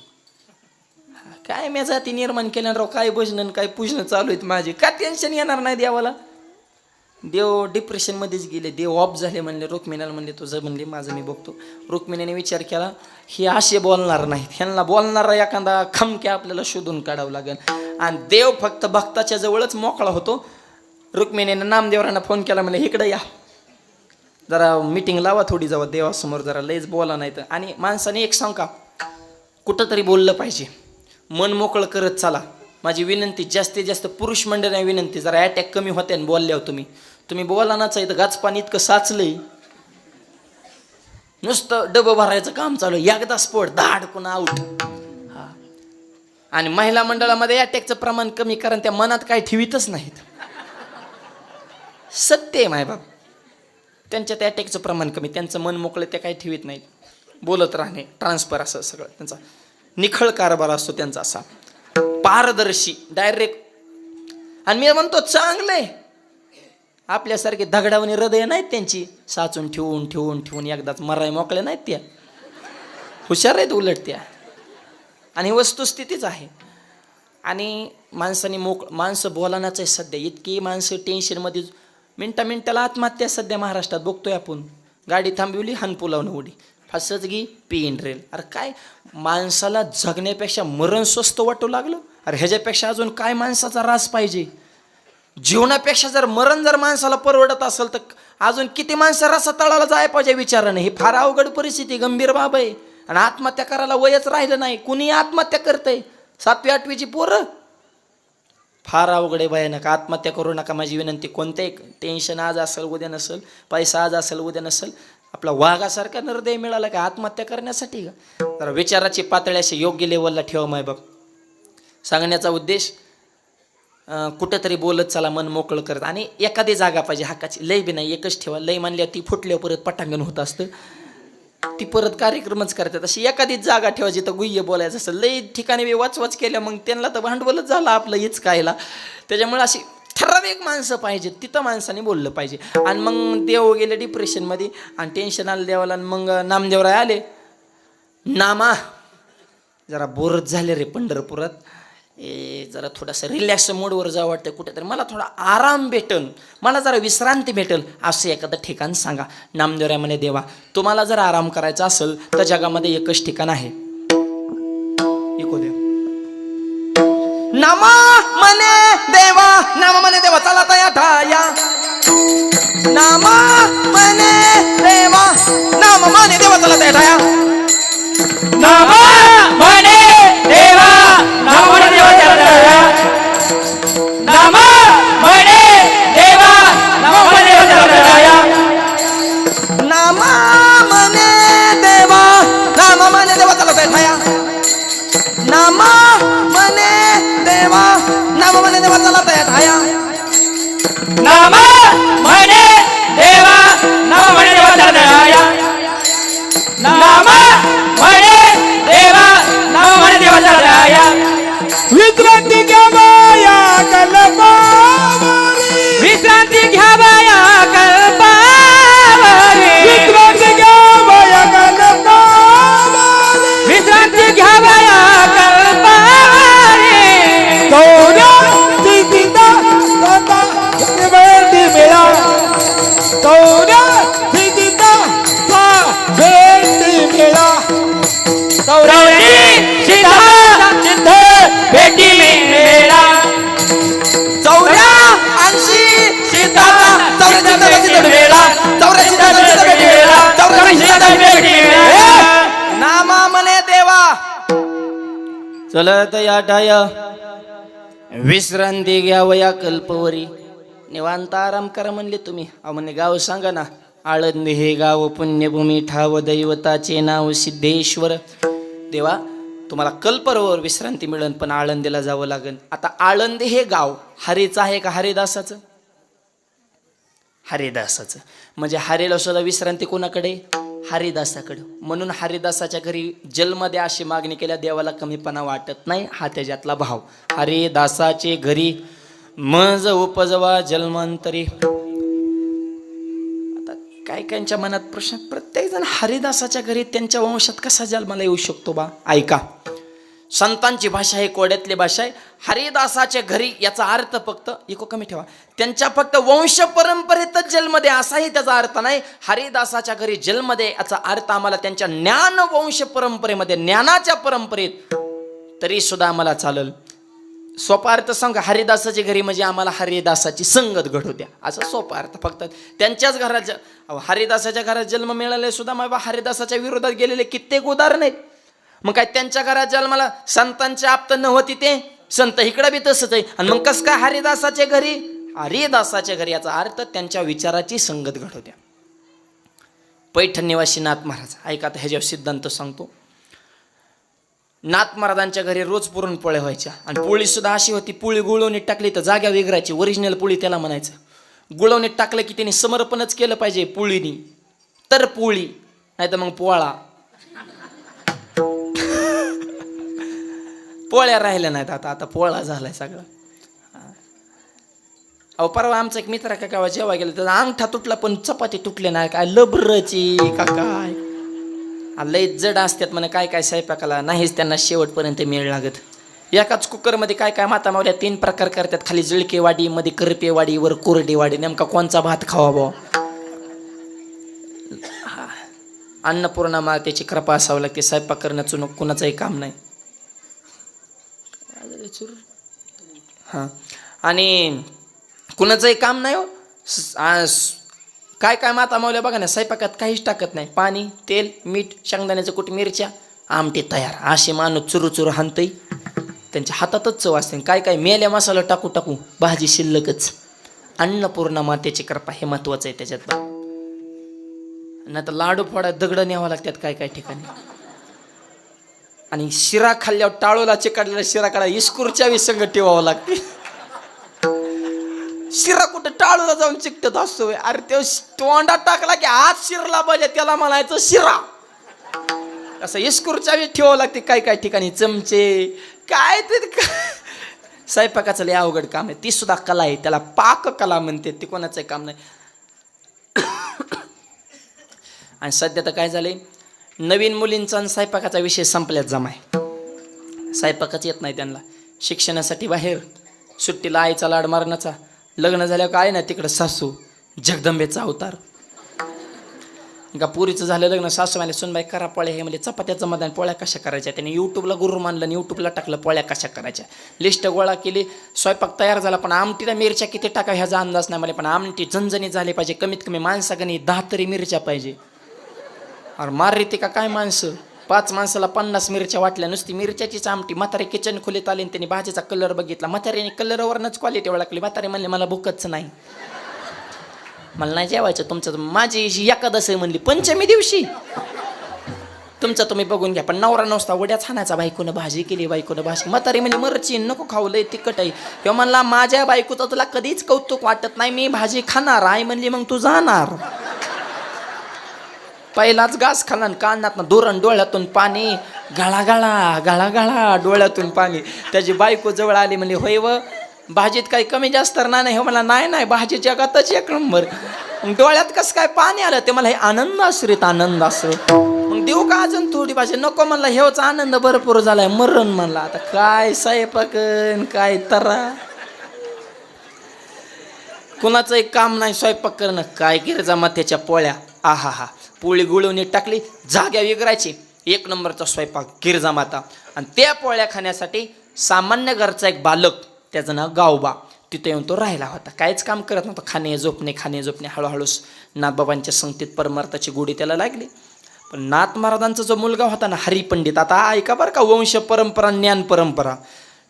[SPEAKER 2] काय मी जाती निर्माण केल्या राव, काय भजन काय पूजन चालू आहेत माझे, का टेन्शन येणार नाही देवाला? देव डिप्रेशनमध्येच गेले, देव ऑफ झाले. म्हणले रुक्मिणीला म्हणले तुझं म्हणले माझं मी बघतो. रुक्मिणीने विचार केला हे असे बोलणार नाहीत, ह्यांना बोलणारा एखादा खमक्या आपल्याला शोधून काढावं लागेल. आणि देव फक्त भक्ताच्या जवळच मोकळा होतो. रुक्मिणीने नामदेवरांना फोन केला, म्हणले इकडे या जरा मीटिंग लावा थोडी, जावा देवासमोर जरा लयच बोला नाही तर. आणि माणसाने एक सांग का कुठंतरी बोललं पाहिजे, मन मोकळं करत चला. माझी विनंती जास्तीत जास्त पुरुष मंडळाने विनंती, जरा अटॅक कमी होते आणि बोलल्यावर तुम्ही बोला नाच. इथं गाचपान इतकं साचलंय, नुसतं डबं भरायचं काम चालू. एकदा स्फोट धाड पुन्हा आऊट. हा. आणि महिला मंडळामध्ये अटॅकचं प्रमाण कमी, कारण त्या मनात काय ठेवीतच नाहीत. सत्य आहे मायबाप. त्यांच्यात अटॅकचं प्रमाण कमी, त्यांचं मन मोकळं, ते काही ठेवीत नाहीत. बोलत राहणे, ट्रान्सफर असं सगळं त्यांचा निखळ कारभार असतो त्यांचा, असा पारदर्शी डायरेक्ट. आणि मी म्हणतो चांगलंय. आपल्यासारखे दगडावणी हृदय नाहीत त्यांची, साचून ठेवून एकदाच मराय मोकळे नाहीत. त्या हुशार आहेत उलट त्या. आणि वस्तुस्थितीच आहे. आणि माणसं बोलानाच आहे सध्या. इतकी माणसं टेन्शनमध्ये, मिनटाला आत्महत्या सध्या महाराष्ट्रात बघतोय आपण. गाडी थांबवली हानपुलावून उडी, फसजगी पी रेल. अरे काय माणसाला जगण्यापेक्षा मरण स्वस्त वाटू लागलं. अरे ह्याच्यापेक्षा अजून काय माणसाचा रास पाहिजे? जीवनापेक्षा जर मरण जर माणसाला परवडत असेल तर अजून किती माणसं रसा तळाला जायला पाहिजे विचाराने. ही फार अवघड परिस्थिती, गंभीर बाब आहे. आणि आत्महत्या करायला वयच राहिलं नाही, कुणी आत्महत्या करतंय. 7वी 8वीची पोरं. फार अवघड आहे भयानक. आत्महत्या करू नका माझी विनंती. कोणत्याही टेन्शन आज असेल उद्या नसेल, पैसा आज असेल उद्या नसेल, आपला वाघासारखा हृदय मिळाला का आत्महत्या करण्यासाठी का? जरा विचाराची पातळी अशी योग्य लेवलला ठेवा माय बाप. सांगण्याचा उद्देश कुठंतरी बोलत चला, मन मोकळं करत, आणि एखादी जागा पाहिजे हक्काची. लय बी नाही, एकच ठेवा. लय मानल्यावर ती फुटल्यावर परत पटांगण होत असतं, ती परत कार्यक्रमच करतात. अशी एखादीच जागा ठेवा जिथं गुह्य बोलायचं असेल. लय ठिकाणी बी वाच केल्या मग त्यांना तर भांडवलच झालं आपलं हेच कायला. त्याच्यामुळे अशी ठराविक माणसं पाहिजे, तिथं माणसाने बोललं पाहिजे. आणि मग देव गेले डिप्रेशनमध्ये आणि टेन्शन आलं देवाला. आणि मग नामदेवराय आले, नामा जरा बोरच झाले रे पंढरपुरात, जरा थोडासा रिलॅक्स मोडवर जावं वाटतं कुठेतरी, मला थोडा आराम भेटल, मला जरा विश्रांती भेटेल, असं एखादं ठिकाण सांगा. नामदेवराय म्हणे, देवा तुम्हाला जर आराम करायचा असेल तर जगामध्ये एकच ठिकाण आहे. नामा म्हणे देवा, नामा म्हणे देवा चला तया ठाया, नामा म्हणे देवा, नामा म्हणे देवा चला तया ठाया,
[SPEAKER 3] नामा म्हणे देवा, नामा म्हणे देवा चला तया, नामा म्हणे देवा, नामा म्हणे देवा चला तया,
[SPEAKER 2] नामा म्हणे देवा, नामा म्हणे देवा चला तया ठाया, नामा म्हणे देवा, नामा म्हणे देवा चला तया ठाया,
[SPEAKER 3] नामा म्हणे देवा, नामा म्हणे देवा चला तया, नामा म्हणे देवा, नामा म्हणे देवा चला तया. विश्रांती घ्या बाया कल्पावरी, विश्रांती घ्या बाया कल्पावरी, विश्रांती घ्या बाया कल्पावरी, विश्रांती घ्या बाया कल्पावरी. तोऱ्या सिद्धिता तोता भेटी मेळा, तोऱ्या सिद्धिता भेटी मेळा, तोऱ्या सिद्धा सिद्ध भेटी मेळा,
[SPEAKER 2] चौऱ्या ऐंशी सीता, चौऱ्याऐंशी मेळा, नामा म्हणे देवा चलत या ठाया, विश्रांती घ्यावया कल्पवरी, निवांत आराम करा म्हणले तुम्ही. अहो म्हणे गाव सांगा ना. आळंदी हे गाव पुण्यभूमी, ठाव दैवताचे नाव सिद्धेश्वर. देवा तुम्हाला कल्पवरीवर विश्रांती मिळेल, पण आळंदीला जावं लागेल. आता आळंदी हे गाव हरीचं आहे का हरिदासाचं? हरिदासाचं. म्हणजे हरीला सुद्धा विश्रांती कोणाकडे? हरिदासाकडे. म्हणून हरिदासाच्या घरी जन्मद्या अशी मागणी केल्या, देवाला कमीपणा वाटत नाही, हा त्याच्यातला भाव. हरिदासाचे घरी मज उपजवा जन्मांतरी. आता काय कायच्या मनात प्रश्न, प्रत्येक जण हरिदासाच्या घरी त्यांच्या वंशात कसा जन्माला येऊ शकतो बा? ऐका, संतांची भाषा आहे, कोड्यातली भाषा आहे. हरिदासाच्या घरी याचा अर्थ फक्त इको कमी ठेवा, त्यांच्या फक्त वंश परंपरेतच जन्म दे असाही त्याचा अर्थ नाही. हरिदासाच्या घरी जन्म दे याचा अर्थ आम्हाला त्यांच्या ज्ञान वंश परंपरेमध्ये, ज्ञानाच्या परंपरेत तरी सुद्धा आम्हाला चालेल. सोपा अर्थ सांगा, हरिदासाच्या घरी म्हणजे आम्हाला हरिदासाची संगत घडू द्या, असा सोपा अर्थ. फक्त त्यांच्याच घरात हरिदासाच्या घरात जन्म मिळाले सुद्धा मग हरिदासाच्या विरोधात गेलेले कित्येक उदाहरण आहेत. मग काय त्यांच्या घरात जन्माला संतांचे आप्त नव्हती, ते संत इकडे बी तसंच आहे. आणि मग कसं काय हरिदासाच्या घरी? हरिदासाच्या घरी याचा अर्थ त्यांच्या विचाराची संगत घडू द्या. पैठण निवासी नाथ महाराज, ऐका आता ह्याच्यावर सिद्धांत सांगतो. नाथ महाराजांच्या घरी रोज पुरणपोळ्या व्हायच्या, आणि पोळी सुद्धा अशी होती, पोळी गुळवणीत टाकली तर जाग्या वेगळायची. ओरिजिनल पोळी त्याला म्हणायचं. गुळवणीत टाकलं की त्यांनी समर्पणच केलं पाहिजे पोळीनी, तर पोळी, नाही तर मग पोळा. पोळ्या राहिल्या नाहीत आता, आता पोळा झालाय सगळा. अहो परवा आमचा एक मित्र का गावा जेव्हा गेला, त्याचा अंगठा तुटला पण चपाती तुटले नाही. काय लबरची का काय, लय जड असतात म्हणे काय काय स्वयंपाकाला, नाहीच त्यांना शेवटपर्यंत मेळ लागत. एकाच कुकरमध्ये काय काय माता मावल्या 3 प्रकार करतात. खाली जळकेवाडी, मध्ये करपेवाडी, वर कोरडेवाडी. नेमका कोणचा भात खावा भाऊ? अन्नपूर्णा मातेची कृपा असावं लागते. स्वयंपाक करण्याचं कुणाचंही काम नाही. हां, आणि कुणाचंही काम नाही हो. काय काय माता मावल्या बघा ना, स्वयंपाकात काहीच टाकत नाही. पाणी, तेल, मीठ, शेंगदाण्याचं कुठ, मिरच्या, आमटी तयार. असे माणूस चुरू चुरू हाणतंय, त्यांच्या हातातच चव असते. काय काय मेल्या मसाला टाकू टाकू भाजी शिल्लकच. अन्नपूर्णा मातेची कृपा हे महत्वाचं आहे त्याच्यात. नाही तर लाडू फोडा दगड न्यावं लागतात काय काय ठिकाणी. आणि शिरा खाल्ल्यावर टाळूला चिकाडलेला शिरा काढा इस्कुरच्या विसंग ठेवावं लागते. शिरा कुठं टाळूला जाऊन चिकटत असतो. अरे ते तोंडात टाकला की आज शिरला पाहिजे त्याला म्हणायचं शिरा. असं इस्कुरच्या वेळी ठेवावं लागते काय काय ठिकाणी चमचे काय ते. स्वयंपाकाचं लय अवघड काम आहे. ती सुद्धा कला आहे. त्याला पाककला म्हणते. ती कोणाचं काम नाही. आणि सध्या तर काय झालंय नवीन मुलींचा स्वयंपाकाचा विषय संपल्यात जमाय. स्वयंपाकच येत नाही त्यांना. शिक्षणासाठी बाहेर सुट्टीला आईचा लाड मारण्याचा. लग्न झाल्यावर काय ना तिकडं सासू जगदंबेचा अवतार. का पुरीचं झालं लग्न सासू माने सुनबाई करा पोळ्या. हे म्हणजे चपात्याचं मदान पोळ्या कशा करायच्या. त्याने यूट्यूबला गुरु मानलं आणि यूट्यूबला टाकलं पोळ्या कशा करायच्या. लिस्ट गोळा केली. स्वयंपाक तयार झाला. पण आमटीला मिरच्या किती टाका ह्याचा अंदाज नाही मला. पण आमटी झणझणीत झाली पाहिजे. कमीत कमी माणसागणी 10 तरी मिरच्या पाहिजे. अरे मार रे ते का काय माणसं. 5 माणसाला 50 मिरच्या वाटल्या. नुसती मिरच्याचीच आमटी. म्हातारे किचन खोलीत आले आणि त्यांनी भाजीचा कलर बघितला. म्हातारीने कलरवरनंच क्वालिटी ओळखली. म्हातारे म्हणले मला भूकच नाही. मला नाही जेवायचं तुमचं. माझी एकादश आहे म्हणली पंचमी दिवशी. तुमचं तुम्ही बघून घ्या. पण नवरा नसता वड्याच हाणायचा. बायकोनं भाजी केली. बायकोनं भाजी. म्हातारी म्हणजे मरची नको खाऊ लय तिखट आहे. किंवा म्हणला माझ्या बायकोचं तुला कधीच कौतुक वाटत नाही. मी भाजी खाणार. आई म्हणली मग तू जाणार. पहिलाच घास खाल्ला. कानातनं धोरण डोळ्यातून पाणी गळा गळा डोळ्यातून पाणी. त्याची बायको जवळ आली म्हणली होय व भाजीत काही कमी जास्त नाही. हो मला नाही भाजी जगातच 1 नंबर. मग डोळ्यात कसं काय पाणी आलं. ते मला हे आनंद आश्रित आनंद आश्रित. मग देऊ का अजून थोडी भाजी. नको म्हणला हेच आनंद भरपूर झालाय. मरण म्हणला. आता काय स्वयंपाकन काय तरा. कुणाचं एक काम नाही स्वयंपाक करणं. काय गिरजा माथ्याच्या पोळ्या. आहा हा पोळी गुळवणी टाकली जाग्या विगरायची. 1 नंबरचा स्वयंपाक गिरजा माता. आणि त्या पोळ्या खाण्यासाठी सामान्य घरचा एक बालक त्याचं नाव गावबा तिथे येऊन तो राहिला होता. काहीच काम करत नव्हता. खाणे झोपणे. हळूहळू नाथबाबांच्या संगतीत परमार्थाची गोडी त्याला लागली. पण नाथ महाराजांचा जो मुलगा होता ना हरिपंडित. आता ऐका बरं का वंश परंपरा ज्ञान परंपरा.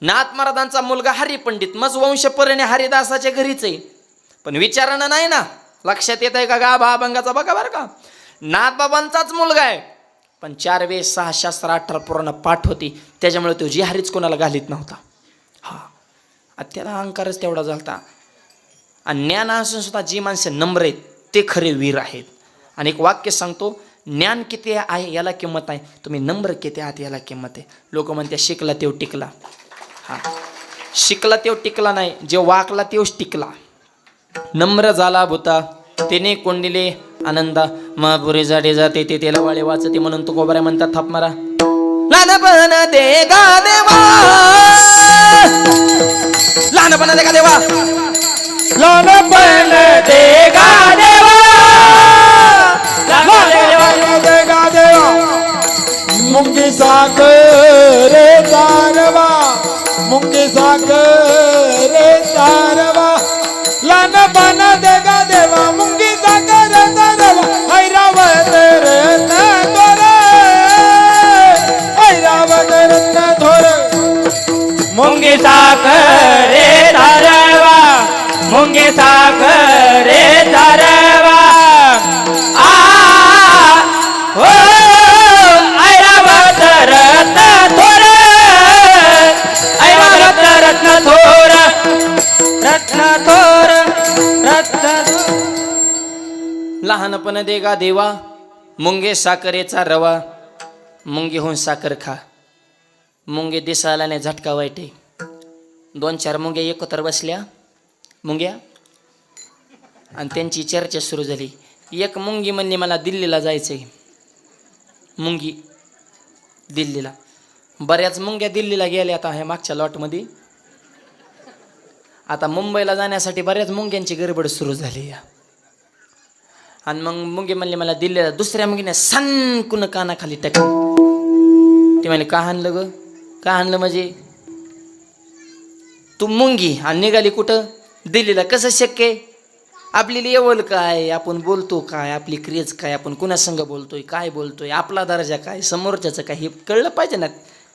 [SPEAKER 2] नाथ महाराजांचा मुलगा हरिपंडित. मग वंशपरणे हरिदासाच्या घरीच आहे. पण विचारानं नाही ना. लक्षात येत आहे का गाभा अभंगाचा बघा बरं का. नाथबाबांचाच मुलगा आहे. पण 4 वेळेस 6 शास्त्र 18 पुराण पाठ होती. त्याच्यामुळे तो जी हरीच कोणाला घालीत नव्हता. त्याला अहंकारच तेवढा झालता. आणि ज्ञान असून सुद्धा जी माणसं नम्र आहेत ते खरे वीर आहेत. आणि एक वाक्य सांगतो. ज्ञान किती आहे याला किंमत आहे. तुम्ही नम्र किती आहात याला किंमत आहे. लोक म्हणते शिकला तेव टिकला. शिकला तेव टिकला नाही. जे वाकला तेवच टिकला. नम्र झाला भूता तेने कोंडिले आनंदा. महापुरी जाडे जाते ते तेला वाळे वाचते म्हणून तो गोबऱ्या म्हणतात थाप मारा. लहानपण दे गा देवा. लहानपण दे गा देवा. लहानपण दे गा देवा.
[SPEAKER 3] लहानपण दे गा देवा. मुंगी साखर रे तारवा. मुंगी साखर रे तारवा. लहानपण दे गा देवा. मुंगी साखर तारवा. ऐरावत रत्न थोर. ऐरावत रत्न थोर.
[SPEAKER 4] मुंगी साखर रे तारवा. मुंगी साखर रे तारवा. आ हो ऐरावत रत्न थोर. ऐरावत रत्न थोर. रत्न थोर.
[SPEAKER 2] लहानपण दे गा देवा. मुंगे साखरेचा रवा. मुंगी होऊन साखर खा. मुंगे दिसायला नाही झटका वाईट आहे. 2-4 मुंग्या एकत्र बसल्या मुंग्या आणि त्यांची चर्चा सुरू झाली. एक मुंगी म्हणली मला दिल्लीला जायचंय. मुंगी दिल्लीला. बऱ्याच मुंग्या दिल्लीला गेल्या आता ह्या मागच्या लॉटमध्ये. आता मुंबईला जाण्यासाठी बऱ्याच मुंग्यांची गडबड सुरू झाली. आणि मग मुंगी म्हणली मला दिल्लीला. दुसऱ्या मुंगीने सनकुन कानाखाली टाकली. ती म्हणली का हाणलं ग. का हाणलं म्हणजे तू मुंगी आणि निघाली कुठं दिल्लीला. कसं शक्य आहे. आपली लेवल काय. आपण बोलतो काय. आपली क्रेज काय. आपण कुणासंग बोलतोय काय बोलतोय. आपला दर्जा काय. समोरच्याचं काय हे कळलं पाहिजे ना.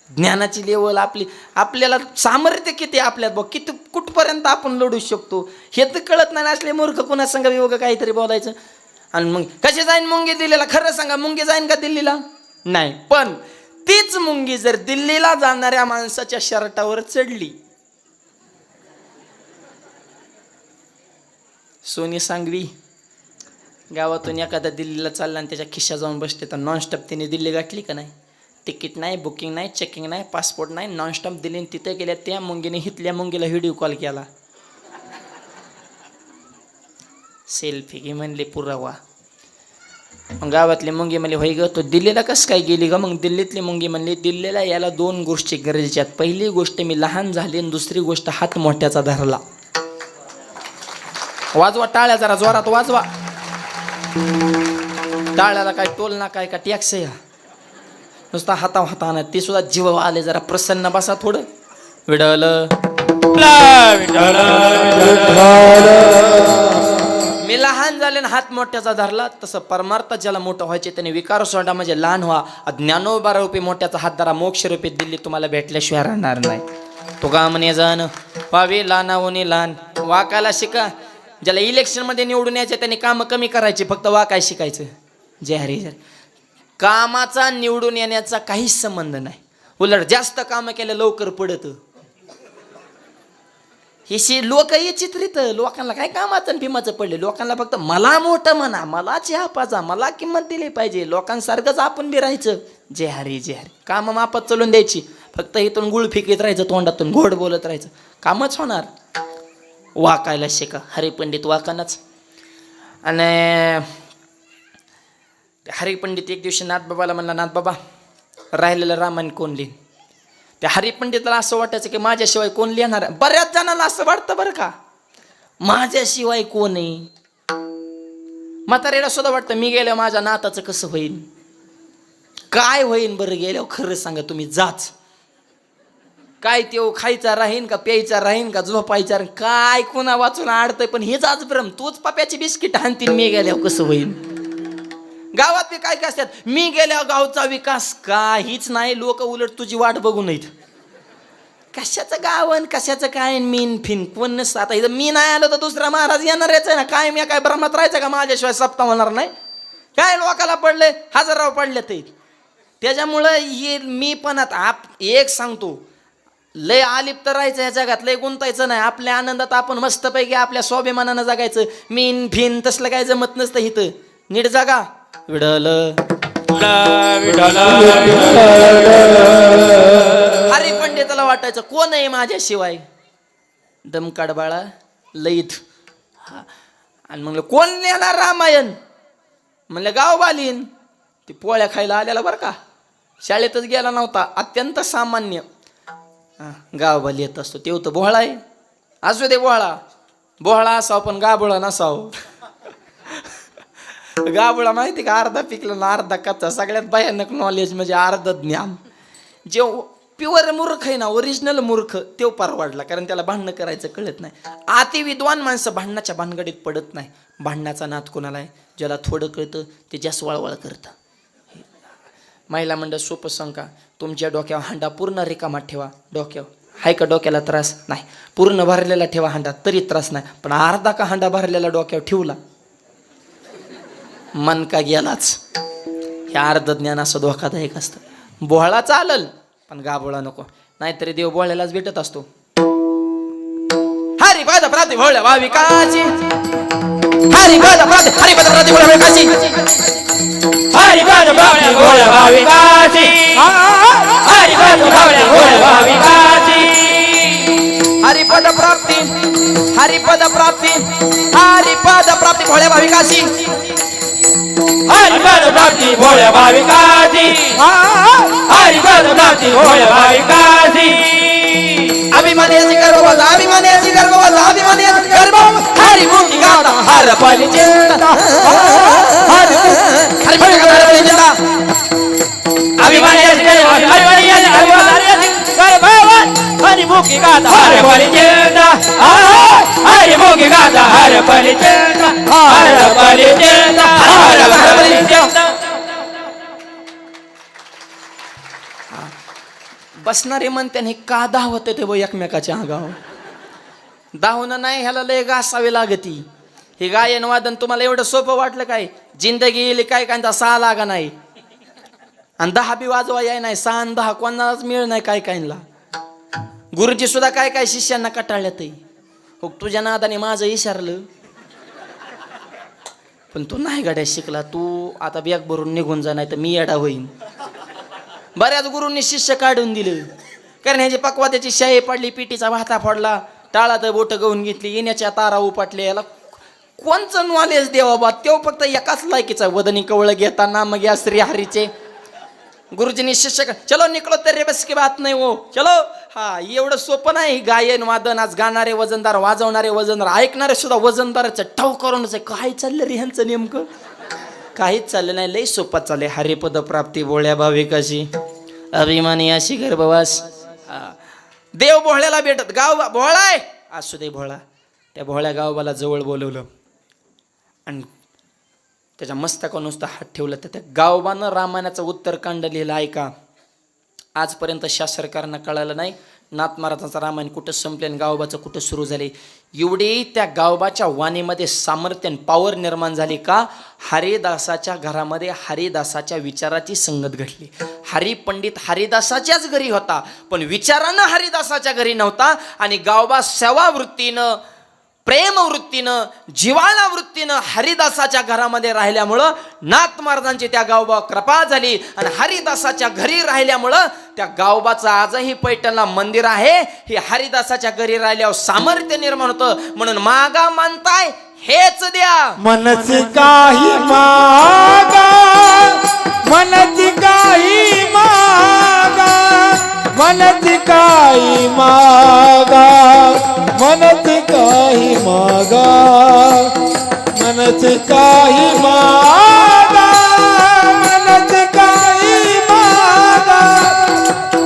[SPEAKER 2] ज्ञानाची लेवल आपली. आपल्याला सामर्थ्य किती आपल्यात बघ. किती कुठपर्यंत आपण लढू शकतो हे तर कळत नाही. असले मूर्ख कुणासंग विवग काहीतरी बोलायचं. आणि मग कशी जाईन मुंगी दिल्लीला? खरं सांगा, मुंगी जाईन का दिल्लीला? नाही. पण तीच मुंगी जर दिल्लीला जाणाऱ्या माणसाच्या शर्टावर चढली, सोनी सांगवी गावातून एखादा दिल्लीला चालला आणि त्याच्या खिशा जाऊन बसते, तर नॉनस्टॉप तिने दिल्ली गाठली का नाही? तिकीट नाही, बुकिंग नाही, चेकिंग नाही, पासपोर्ट नाही, नॉनस्टॉप दिल्ली. तिथे गेल्या त्या मुंगीने हितल्या मुंगीला व्हिडिओ कॉल केला, सेल्फी घे म्हणले पुरावा. मग गावातली मुंगी म्हणली, होय ग तू दिल्लीला कसं काय गेली ग? मग दिल्लीतली मुंगी म्हणली, दिल्लीला याला 2 गोष्टी गरजेच्या आहेत. पहिली गोष्ट मी लहान झाली आणि दुसरी गोष्ट हात मोठ्याचा धरला. वाजवा टाळ्या, जरा जोरात वाजवा. टाळ्याला काय टोल ना काय का टॅक्स या, नुसता हाताना ती सुद्धा जीव आले. जरा प्रसन्न बसा थोडं. विडल मी लहान झाले आणि हात मोठ्याचा धरला, तसं परमार्थ ज्याला मोठं व्हायचे त्याने विकार सोडा, म्हणजे लहान व्हा. ज्ञानोबा रूपी मोठ्याचा हात धरा, मोक्ष रूपी दिल्ली तुम्हाला भेटल्याशिवाय राहणार नाही. तुका म्हणे जाण व्हावे लहानावून लहान, वाकायला शिका. ज्याला इलेक्शनमध्ये निवडून यायचं त्याने कामं कमी करायची, फक्त वाकाय शिकायचं. जय हरी जय. कामाचा निवडून येण्याचा काहीच संबंध नाही, उलट जास्त कामं केलं लवकर पडत. हे लोक चित्रित, लोकांना काय कामाचं भीमाचं पडले. लोकांना फक्त मला मोठं म्हणा, मला चहा पाजा, मला किंमत दिली पाहिजे, लोकांसारखंच आपण बी राहायचं. जय हरी जय हरी. काम मापात चलून द्यायची, फक्त इथून गुळ फिकीत राहायचं, तोंडातून गोड बोलत राहायचं, कामच होणार. वाकायला शिका. हरिपंडित वाकानच. आणि हरिपंडित एक दिवशी नाथबाबाला म्हणला, नाथबाबा राहिलेलं रामायण कोण लिहिन? त्या हरिपंडितला असं वाटायचं की माझ्याशिवाय कोण लिहिणार? बऱ्याच जणांना असं वाटतं बरं का, माझ्याशिवाय कोण आहे. म्हातारीला सुद्धा वाटतं मी गेल्या माझ्या नाताचं कसं होईल, काय होईन बरं गेल्यावर? खरं सांगा तुम्ही, जाच काय तेव खायचा राहीन का, प्यायचा राहीन का, झोपायचा राहीन, काय कोणा वाचून आडतंय. पण हेच आज भ्रम, तूच पप्याची बिस्किट हाणतील मी गेल्यावर कसं होईल. गावात बी काय काय असतात, मी गेल्यावर गावचा विकास काहीच नाही. लोक उलट तुझी वाट बघून नाहीत. कशाचं गावन, कशाचं काय मीन फिन कोण नसतं. आता इथं मी नाही आलो तर दुसरा महाराज येणारच आहे ना. काय मी काय भ्रमात राहायचं का माझ्याशिवाय सप्ताह होणार नाही? काय लोकाला पडले, हजाराव पडले ते. त्याच्यामुळं हे मी पण आता एक सांगतो, लय आलिप्त राहायचं या जगात, लय गुंतायचं नाही. आपल्या आनंदात आपण मस्तपैकी आपल्या स्वाभिमानानं जगायचं. मीन फिन तसलं काय जमत नसतं इथं. नीट जगा. विडल हरिपंडिताला वाटायचं कोण आहे माझ्याशिवाय, दमकाड बाळा लईत. आणि म्हणलं कोण लिहिणार रामायण? म्हणलं गाव बालीन. ती पोळ्या खायला आलेला बरं का, शाळेतच गेला नव्हता, अत्यंत सामान्य. गाव बाली येत असतो, तेव तर बोहळा आहे. असू दे बोहळा, बोहळा असाव पण गाबोळा नसाव. गाबोळा माहिती का, अर्धा पिकला ना अर्धा कच्चा. सगळ्यात भयानक नॉलेज म्हणजे अर्ध ज्ञान. जे प्युअर मूर्ख आहे ना, ओरिजिनल मूर्ख, तो परवडला, कारण त्याला भांडणं करायचं कळत नाही. अति विद्वान माणसं भांडणाच्या भानगडीत पडत नाही. भांडणाचा नाद कोणाला आहे? ज्याला थोडं कळतं ते जास्त वळवळ करतं. महिला मंडळ सोपं सांगा, तुमच्या डोक्यावर हांडा पूर्ण रिकामा ठेवा. डोक्यावर हाय का डोक्याला त्रास नाही, पूर्ण भरलेला ठेवा हांडा तरी त्रास नाही. पण अर्धा का हांडा भरलेला डोक्यावर ठेवला, मन का गेलाच. हे अर्ध ज्ञान असं धोकादायक असतं. बोहळा चालल पण गाबोळा नको, नाहीतरी देव बोहळ्यालाच भेटत असतो. हरिपद प्राप्ती भोळ्या भाविकाची, हरिपद प्राप्ती, हरिपद प्राप्ती भोळ्या भाविकाची,
[SPEAKER 4] हरिपद भावड्या भोळ्या भाविकाची, हरिपद भावड्या भोळ्या भाविकाची,
[SPEAKER 2] हरिपद प्राप्ती, हरिपद प्राप्ती, हरिपद प्राप्ती भोळ्या भाविकाची,
[SPEAKER 4] हरिपद प्राप्ती भोळ्या भाविकाची, हरिपद प्राप्ती भोळ्या भाविकाची.
[SPEAKER 2] अभिमानाची गर्भवत, अभिमानाची गर्भवत, अभिमानाची गर्भवत, हरिमुखी गाता हर परिचिता, हरिमुखी गाता परिचिता,
[SPEAKER 4] अभिमानाची गर्भवत, हरिमुखी गर्भवत, हरिमुखी गाता हर परिचिता, हरिमुखी गाता हर परिचिता, हर परिचिता, हर परिचिता.
[SPEAKER 2] बसणारे म्हणते हे का धावत ते एकमेकाच्या अंगावर. धावणं नाही, ह्याला लय घासावी लागती. हे गायन वादन तुम्हाला एवढं सोपं वाटलं काय? जिंदगी येईल काय कांदा 6 लागा नाही आणि 10 बी वाजवा याय नाही. 6 आणि 10 कोणालाच मिळ नाही काय कायला. गुरुजी सुद्धा काय काय शिष्यांना कटाळल्यातही. हो तुझ्या नादाने माझं इशारलं पण तू नाही गाड्या शिकला. तू आता बॅग भरून निघून जा नाही तर मी येडा होईन. बऱ्याच गुरूंनी शिष्य काढून दिलं कारण ह्याची पकवात्याची शाई पडली, पिटीचा भाता फोडला, टाळात बोट गवून घेतली, येण्याच्या तारा उपटले. याला कोणचं नॉलेज देवा बा? तो फक्त एकाच लायकीचा वदनी कवळ घेताना मग या श्री हरीचे गुरुजींनी शिष्य चलो निकलो तेरे बस की बात नाही हो चलो. हा एवढं सोपं नाही गायन वादन. आज गाणारे वजनदार, वाजवणारे वजनदार, ऐकणारे सुद्धा वजनदाराचं ठाव करूनच आहे. काय चाललं रे ह्यांचं नेमकं? काहीच चाललं नाही. लई सोपं चाललंय. हरिपद प्राप्ती भोळ्या भाविकाशी अभिमानी अशी गर्भवास. देव भोळ्याला भेटत. गाव भोळा आहे असू दे भोळा. त्या भोळ्या गावबाला जवळ बोलवलं आणि त्याच्या मस्तका नुसतं हात ठेवलं तर त्या गावबानं रामायणाचं उत्तरकांड लिहिलं. ऐका, आजपर्यंत शास्त्रकारांना कळालं नाही नाथ महाराजांचं रामायण कुठं संपले आणि गावबाचं कुठं सुरू झाले. एवढी त्या गावबाच्या वाणीमध्ये सामर्थ्य आणि पॉवर निर्माण झाली का? हरिदासाच्या घरामध्ये हरिदासाच्या विचाराची संगत घडली. हरिपंडित हरिदासाच्याच घरी होता पण विचारानं हरिदासाच्या घरी नव्हता. आणि गावबा सेवा वृत्तीनं, प्रेम वृत्तीनं, जिव्हाळा वृत्तीनं हरिदासाच्या घरामध्ये राहिल्यामुळं नाथ महाराजांची त्या गावबा कृपा झाली. आणि हरिदासाच्या घरी राहिल्यामुळं त्या गावबाचं आजही पैठणला मंदिर आहे. हे हरिदासाच्या घरी राहिल्यावर सामर्थ्य निर्माण होतं. म्हणून मागा मानताय हेच द्या.
[SPEAKER 3] मनची काही मागा, मनची काही मागा, मनची काही मागा, मनची काही मागा, मनची काही मागा, मनची काही मागा,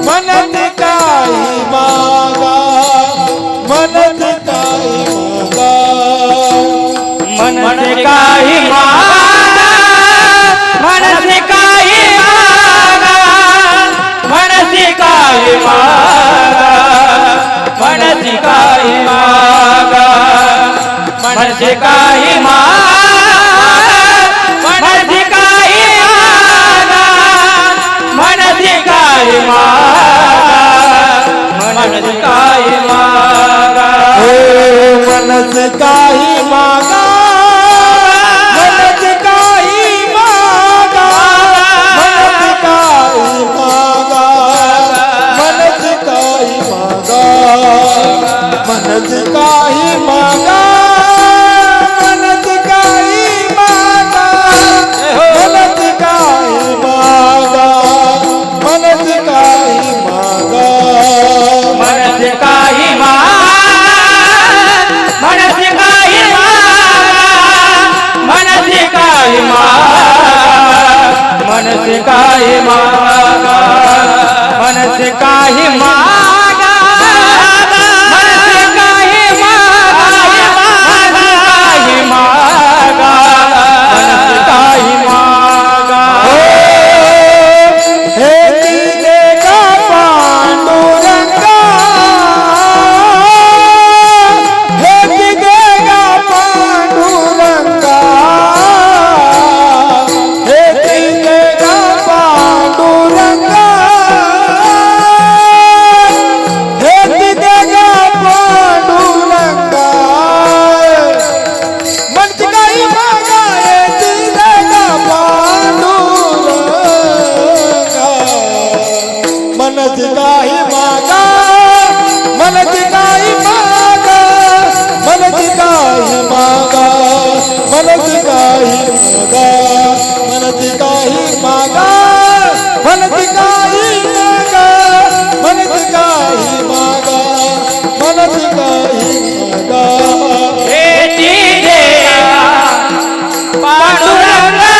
[SPEAKER 3] मनची काही मागा, मनची काही मागा,
[SPEAKER 4] मनसे काही मागा, मनसे काही मागा, मनसे काही मागा, मनसे काही मागा, मनसे काही मागा, मनसे काही मागा, मनसे काही मागा, मनसे काही मागा.
[SPEAKER 3] मनच काही मागा, मनच काही मागा, मनच काही मागा, मनच काही मागा, मनच काही मागा, मनच काही मागा, मनच काही मागा, मनच काही मागा,
[SPEAKER 4] मनसे काही मागा, मनसे काही मागा, मनसे काही मागा, मनसे काही मागा, मनसे काही मागा, मनसे काही मागा, मनसे काही मागा.
[SPEAKER 3] हे दिले का पांडुरंगा, हे दिले का पांडुरंगा, हे दिले का पांडुरंगा, हे दिले का पांडुरंगा. मनची काही मागा, हे दिले का पांडुरंगा, मनची काही मागा, मनची काही मागा, मनची काही मागा, मनची काही मागा, मनची काही मागा, मनची काही मागा, मनची काही मागा, मनची काही मागा.
[SPEAKER 4] हेची देवा पांडुरंगा,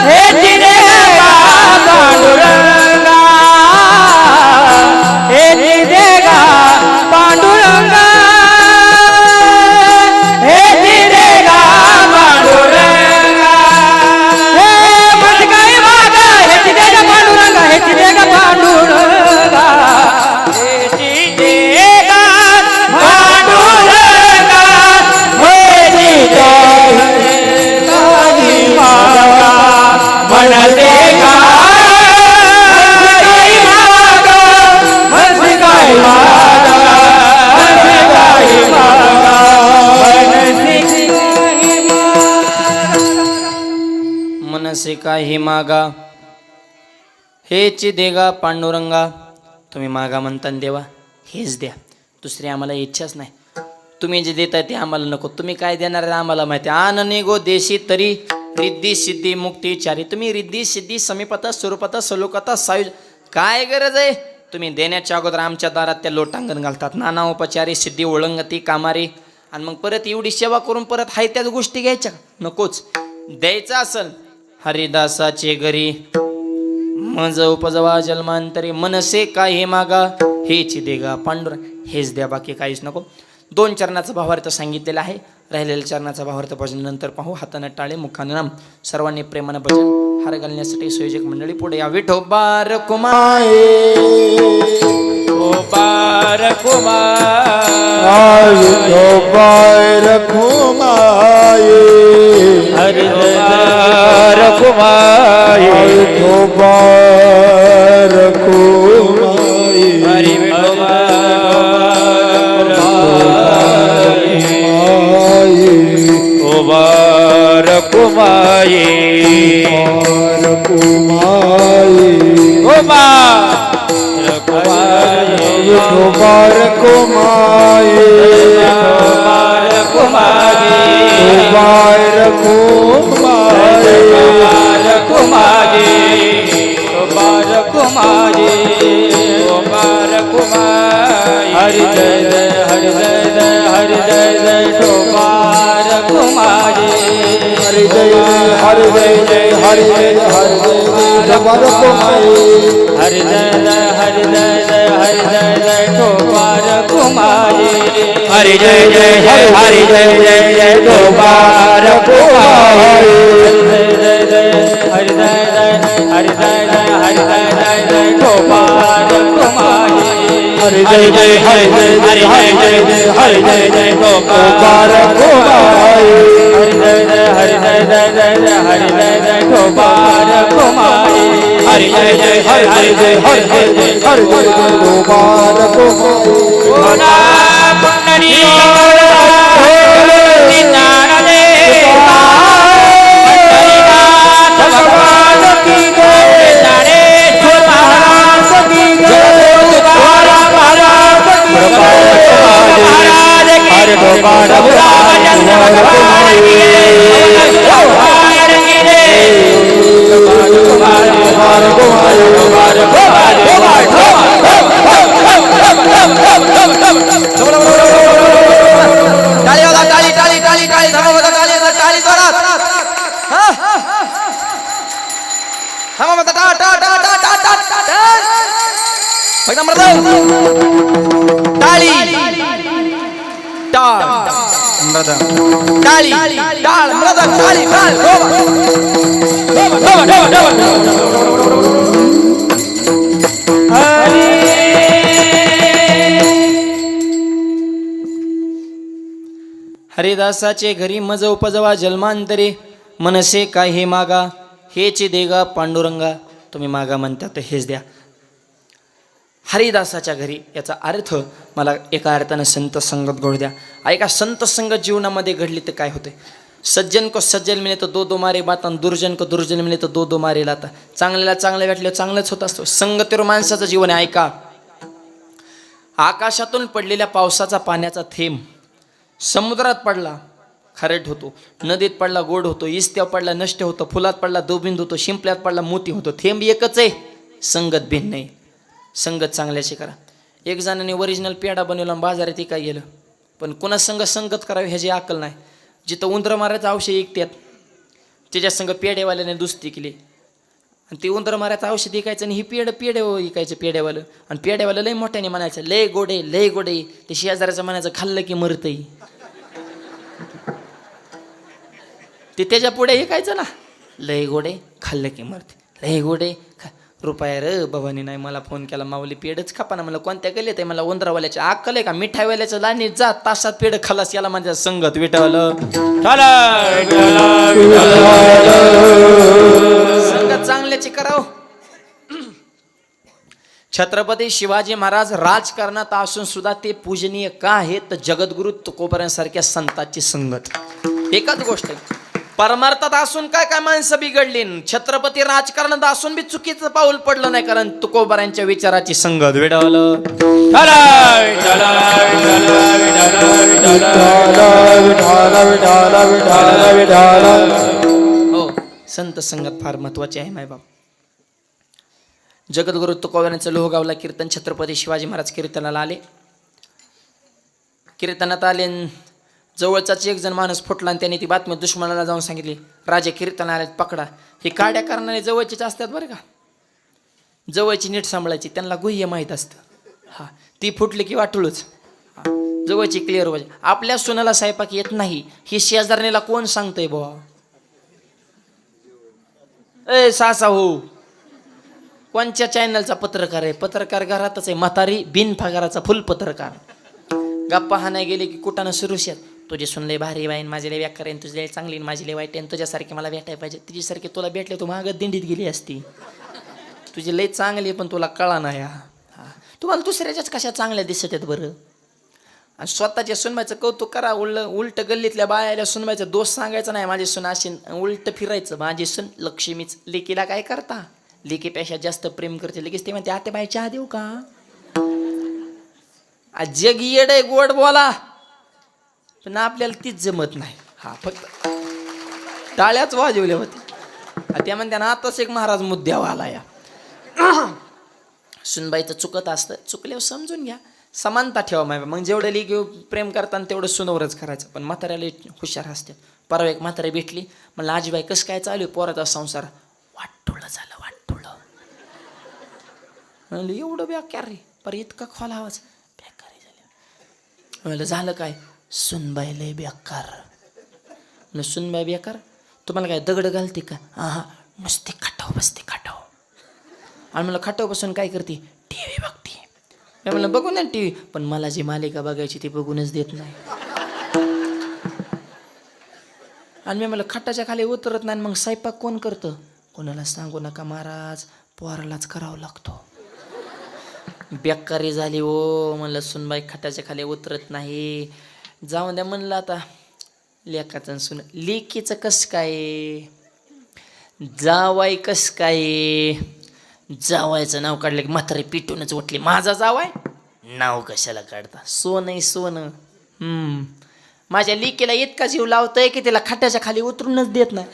[SPEAKER 4] हेची देवा पांडुरंगा, हेची देवा पांडुरंगा, हेची देवा पांडुरंगा. हे मनसे काही मागा, हेची देवा पांडुरंगा, हेची देवा पांडुरंगा, हेची देवा पांडुरंगा,
[SPEAKER 2] मनसे काही मागा हेच देगा पांडुरंगा. तुम्ही मागा म्हणता देवा हेच द्या, दुसरी आम्हाला इच्छाच नाही. तुम्ही जे देताय ते आम्हाला नको. तुम्ही काय देणार आहे आम्हाला माहिती. आन निगो देशी तरी रिद्धी सिद्धी मुक्ती चारी. तुम्ही रिद्धी सिद्धी समीपता स्वरूपता सलोकता सायुज काय गरज आहे. तुम्ही देण्याच्या अगोदर आमच्या दारात त्या लोटांगण घालतात. नाना उपचारी सिद्धी ओळंगती कामारी. आणि मग परत एवढी सेवा करून परत हाय त्याच गोष्टी घ्यायच्या नकोच. द्यायचं असल हरिदासाचे घरी मज उपजवा जन्मांतरी मनसे काही मागा हेच देगा पांडुरंग. हेच द्या, बाकी काहीच नको. 2 चरणाचा भावार्थ सांगितलेला आहे. राहिलेल्या चरणाचा भावार्थ भजन नंतर पाहू. हाताने टाळे मुखाने नाम. सर्वांनी प्रेमानं भजन हार घालण्यासाठी संयोजक मंडळी पुढे या. विठोबार कुमार
[SPEAKER 3] बार कुमार विठोबार कुमार हरिदार कुमार विठोबार कुमार हरि विठोबार कुमार कुमार विठोबार कुमार कुमार कुमार कुमार कुमार हरि जय जय हरि जय जय हरि जय जय कुमार कुमार हरि जय हरि जय जय हरि जय हरि जय कुमार कुमार हरि जय जय हरि जय जय हरि जय जय कुमार कुमार हरि जय जय हरि जय जय जय कुमार कुमार हरि जय जय हरि जय जय हरि जय जय हरि जय जय जय कुमार कुमार हरि जय जय हरि जय जय हरि जय जय हरि जय जय कुमार कुमार हरि जय जय हरि जय जय जय हरि जय जय कुमार कुमार हरि जय जय हरि जय हरि जय जय हरि जय जय कुमार कुमार पुंडरी
[SPEAKER 2] हरिदासाचे घरी मज उपजवा जन्मांतरे मनसे काही मागा हेच देगा पांडुरंगा. तुम्ही मागा म्हणता तर हेच द्या. हरिदासाच्या घरी याचा अर्थ मला एका अर्थानं संत संगत घडू द्या. ऐका, संत संगत जीवनामध्ये घडली तर काय होते. सज्जन को सज्जन मिळे तर दो मारे बाता, दुर्जन को दुर्जन मिळे तर दो मारे लाता. चांगल्याला चांगलं वाटलं चांगलंच होत असतो. संगतीवर माणसाचं जीवन आहे. ऐका, आकाशातून पडलेल्या पावसाचा पाण्याचा थेंब समुद्रात पडला खारट होतो, नदीत पडला गोड होतो, इस्त्यावर पडला नष्ट होतो, फुलात पडला दोबिंद होतो, शिंपल्यात पडला मोती होतो. थेंब एकच आहे, संगत भिन्न आहे. संगत चांगल्याची करा. एक जणांनी ओरिजिनल पेढा बनवला आणि बाजारात काय गेलं, पण कुणा संग संगत करावी ह्याची अक्कल नाही. जिथं उंदरं मारायचं औषध ऐकतात त्याच्या संग पेढेवाल्याने दुस्ती केली आणि ते उंदरं मारायचं औषध ऐकायचं आणि ही पेढे ऐकायचं पेढेवालं. आणि पेढेवालं लय मोठ्याने म्हणायचं लय गोडे लय गोडे. ते शेजाऱ्याचं म्हणायचं खाल्लं की मरतंय. ते त्याच्या पुढे ऐकायचं ना, लय गोडे खाल्लं की मरते, लय गोडे रुपया र भवानी नाही मला फोन केला माऊली पेडच खापा ना. मला कोणत्या गेले ते मला उंदरावाल्याचे अक्कल आहे का. मिठाईवाल्याचं लाणी जा तासात पेड खलास याला म्हणजे संगत विठवलं संगत चांगल्याची कराव. छत्रपती शिवाजी महाराज राजकारणात असून सुद्धा ते पूजनीय का आहेत तर जगद्गुरु तुकोबरांसारख्या संतांची संगत. एकच गोष्ट आहे, परमार्थात असून काय काय माणसं बिघडली, छत्रपती राजकारणात असून बी चुकीचं पाऊल पडलं नाही, कारण तुकोबारांच्या विचाराची संगत विडवलं. हो, संत संगत फार महत्वाची आहे मायबाप. जगद्गुरु तुकोबारांचं लोहगावला कीर्तन, छत्रपती शिवाजी महाराज कीर्तनाला आले. कीर्तनात आले, जवळचाच एक जण माणूस फुटला आणि त्याने ती बातमी दुश्मनाला जाऊन सांगितली, राजे कीर्तन आले, पकडा. हे काड्या करणारे जवळचेच असतात बरं का, जवळची नीट सांभाळायची, त्यांना गुह्य माहीत असतं. हा, ती फुटली की वाटूळच, जवळची क्लिअर व्हायची. आपल्या सुनाला स्वयंपाक येत नाही ही शेजारणीला कोण सांगतंय बुवा? ए सासा हो, कोणच्या चॅनलचा पत्रकार आहे? पत्रकार घरातच आहे, म्हातारी बिनपगाराचा फुल पत्रकार. गप्पा हा नाही गेले की कुठानं सुरुष्यात, तुझी सुन लय भारी वाईन, माझी लय व्याकार आहे, तुझी लय चांगली, माझी लय वाईट आहे, तुझ्यासारखी मला भेटायला पाहिजे, तुझ्यासारखी तुला भेटले तू मागं दिंडीत गेली असती, तुझी लय चांगली पण तुला कळा नाही. हा, तुम्हाला दुसऱ्याच्याच कशा चांगल्या दिसत आहेत बरं. आणि स्वतःच्या सुनबाईचं कौतुक करा, उलट गल्लीतल्या बायाला सुनबाईचा दोष सांगायचा नाही, माझी सुन अशी, उलट फिरायचं, माझी सुन लक्ष्मीच. लेकीला काय करता, लेकीपेक्षा जास्त प्रेम करते, लगेच ते म्हणते आते बाई चहा देऊ का? जग येड आहे, गोड बोला, पण आपल्याला तीच जमत नाही. हा, फक्त टाळ्याच वाजवल्या होत्या. त्या म्हणत्या ना, आताच एक महाराज मुद्द्यावर आला या. सुनबाईचं चुकत असतं, चुकल्यावर समजून घ्या, समानता ठेवा माय. मग जेवढं लेकी प्रेम करताना तेवढं सुनवरच करायचं. पण म्हाताऱ्याला हुशार असतात. परवा एक म्हातारी भेटली, म्हणलं आजीबाई कसं काय चालू आहे पोराचा संसार? वाटोळं झालं, वाटोळं. म्हणलं एवढं बेकार रे, पर इतका खोल आवाज, बेकारी झाली. म्हणलं झालं काय? सुनबाई लय बेकार. म्हणलं सुनबाई बेकार, तुम्हाला काय दगड घालते का? हा, नुसती खाटाव बसते, खाटाव. आणि मला खाटाव बसून काय करते? टीव्ही बघते. मी म्हणलं बघू ना टीव्ही, पण मला जी मालिका बघायची ती बघूनच देत नाही. आणि मी म्हणलं खटाच्या खाली उतरत नाही, मग स्वयंपाक कोण करतं? कोणाला सांगू नका महाराज, पोरालाच करावं लागतो. बेकारी झाली हो. म्हणलं सुनबाई खटाच्या खाली उतरत नाही, जाऊन द्या म्हणलं आता. लेकाचं सुन, लेकीचं कस काय, जावाय कस काय? जावायचं नाव काढलं की म्हातारी पिटूनच उठली, माझा जावाय नाव कशाला काढता? सोनं सोनं. माझ्या लेकीला इतका जीव लावतोय की तिला खाट्याच्या खाली उतरूनच देत नाही.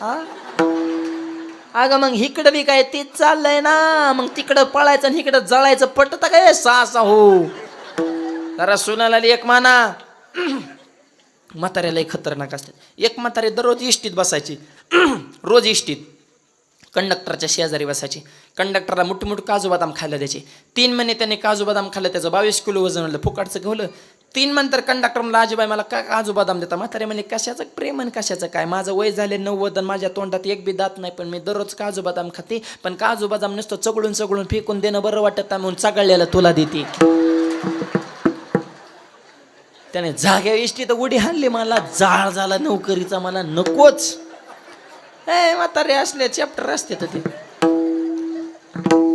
[SPEAKER 2] अगं मग इकडं बी काय तेच चाललंय ना, मग तिकडं पळायचं आणि इकडं जळायचं पटत काय? सासा हो, जरा सुनाला एक माना. म्हाताऱ्यालाही खतरनाक असतात. एक म्हातारी दररोज इष्टीत बसायची, रोज इष्टीत कंडक्टरच्या शेजारी बसायची. कंडक्टरला मुठमुठ काजू बदाम खायला द्यायचे. 3 महिने त्याने काजू बदाम खाल्लं, त्याचं 22 किलो वजन वाढलं, फुकाटचं गवलं. 3 नंतर कंडक्टर म्हणलं आजीबाई मला काय काजू बदाम देता? म्हातारे म्हणले कशाचं प्रेम आणि कशाचं काय, माझं वय झाले 90 आणि माझ्या तोंडात एक बी दात नाही, पण मी दररोज काजू बदाम खाते. पण काजू बदाम नुसतं चगळून चगळून फेकून देणं बरं वाटत नाही, म्हणून चगळलेला तुला देते. त्याने जाग्या इष्टी तर उडी हाणली, मला जाळ झाला नोकरीचा, मला नकोच. म्हातारे असले चॅप्टर असते तर ते.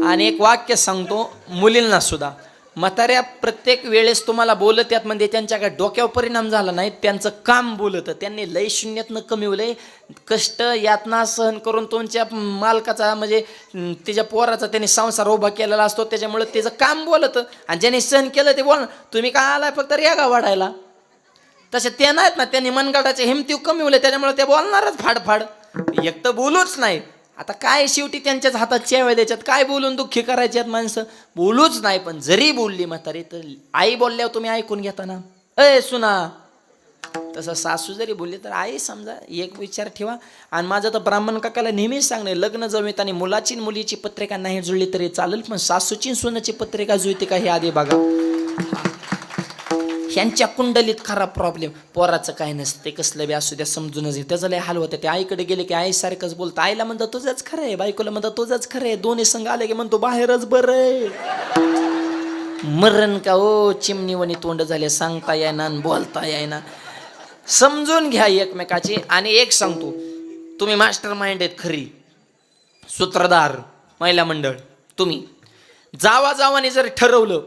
[SPEAKER 2] आणि एक वाक्य सांगतो मुलींना सुद्धा, म्हाताऱ्या प्रत्येक वेळेस तुम्हाला बोलत यात म्हणजे त्यांच्या काय डोक्यावर परिणाम झाला नाही, त्यांचं काम बोलतं. त्यांनी लय शून्यातनं कमीवलंय, कष्ट यातना सहन करून तुमच्या मालकाचा म्हणजे तिच्या पोराचा त्यांनी संसार उभा केलेला असतो, त्याच्यामुळे त्याचं काम बोलतं. आणि ज्यांनी सहन केलं ते बोल, तुम्ही काय आलाय फक्त रेगा वाढायला, तसे ते नाहीत ना, त्यांनी मनगटाचे हिमतीव कमीवले, त्याच्यामुळे ते बोलणारच फाडफाड, एक तर बोलूच नाही. आता काय शेवटी त्यांच्याच हातात चेव्या द्यायच्यात, काय बोलून दुःखी करायचे आहेत माणसं, बोलूच नाही. पण जरी बोलली म्हातारी तर आई बोलल्यावर तुम्ही ऐकून घेता ना, सुना. तसं सासू जरी बोलली तर आई समजा, एक विचार ठेवा. आणि माझं तर ब्राह्मण काकाला नेहमीच सांगणे, लग्न जमवित आणि मुलाची मुलीची पत्रिका नाही जुळली तरी चालेल, पण सासूची सोनाची पत्रिका जुळते का हे आधी बघा. ह्यांच्या कुंडलीत खरा प्रॉब्लेम. पोराचं काय नसतं, ते कसलं बी असू द्या समजूनच घे, त्याचं लय हाल होतं. ते आईकडे गेले की आई सारखंच बोलतं, आईला म्हणतं तुझंच खरं आहे, बायकोला म्हणतं तुझंच खरं आहे, दोन्ही संघ आले की म्हणतो बाहेरच बरं आहे. मरण का हो, चिमणीवणी तोंड झाले, सांगता येईना बोलता येईना. समजून घ्या एकमेकाची. आणि एक सांगतो, तुम्ही मास्टर माइंड आहेत खरी, सूत्रधार महिला मंडळ, तुम्ही जावाने जर ठरवलं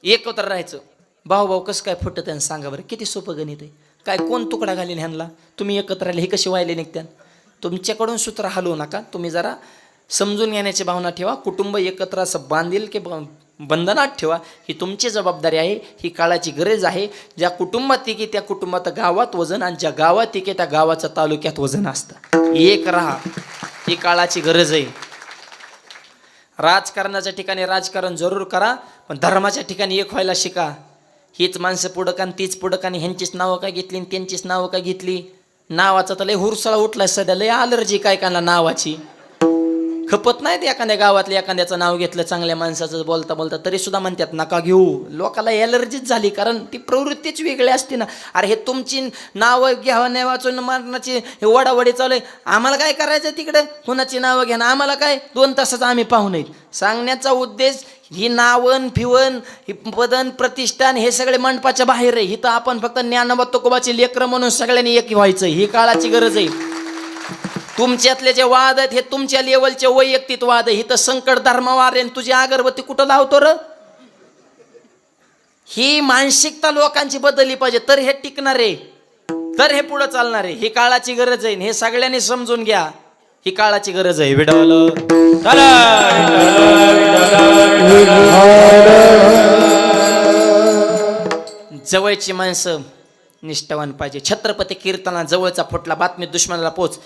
[SPEAKER 2] एकत्र राहायचं, भाऊ कसं काय फुटत आहे सांगा बरं, किती सोपं गणित आहे. काय कोण तुकडा घालीन ह्यांना, तुम्ही एकत्र राहिले हे कसे व्हायले निघत्यान? तुमच्याकडून सूत्र हलवू नका. तुम्ही जरा समजून घेण्याची भावना ठेवा. कुटुंब एकत्र असं बांधील की बंधनात ठेवा, ही तुमची जबाबदारी आहे. ही काळाची गरज आहे. ज्या कुटुंबात की त्या कुटुंबात गावात वजन, आणि ज्या गावात की त्या गावाचं तालुक्यात वजन असतं. एक राहा, ही काळाची गरज आहे. राजकारणाच्या ठिकाणी राजकारण जरूर करा, पण धर्माच्या ठिकाणी एक व्हायला शिका. हीच माणसं पुढं का तीच पुढं का, ह्यांचीच नावं काय घेतली आणि त्यांचीच नावं काय घेतली. नावाचा तर लय हुरसळा उठलाय सध्या, लय अलर्जी काय काना नावाची. खपत नाहीत एखाद्या गावातल्या एखाद्याचं नाव घेतलं चांगल्या माणसाचं बोलता बोलता तरी सुद्धा म्हणतात नका घेऊ. लोकाला एलर्जीच झाली, कारण ती प्रवृत्तीच वेगळी असते ना. अरे हे तुमची नावं घ्यावं नाही वाचून मारण्याची हे वडावडी चालू आहे. आम्हाला काय करायचं तिकडे, कुणाची नावं घ्या ना, आम्हाला काय 2 तासाचं आम्ही पाहू नयेत. सांगण्याचा उद्देश ही नावन फिवन ही पदन प्रतिष्ठान हे सगळे मंडपाच्या बाहेर आहे. इथं आपण फक्त ज्ञानोबा तुकोबाची लेकरं म्हणून सगळ्यांनी एक व्हायचं, ही काळाची गरज आहे. तुमच्यातले जे वाद आहेत हे तुमच्या लेवलचे वैयक्तिक वाद आहे. इथं संकट धर्मवार आहे, तुझी अगरबत्ती कुठं लावतो र. ही मानसिकता लोकांची बदलली पाहिजे, तर हे टिकणार आहे, तर हे पुढे चालणार आहे. ही काळाची गरज आहे, हे सगळ्यांनी समजून घ्या. ही काळाची गरज आहे. विडावलं जवळची माणसं निष्ठावान पाहिजे. छत्रपती कीर्तना जवळचा फुटला, बातमी दुश्मनाला पोच.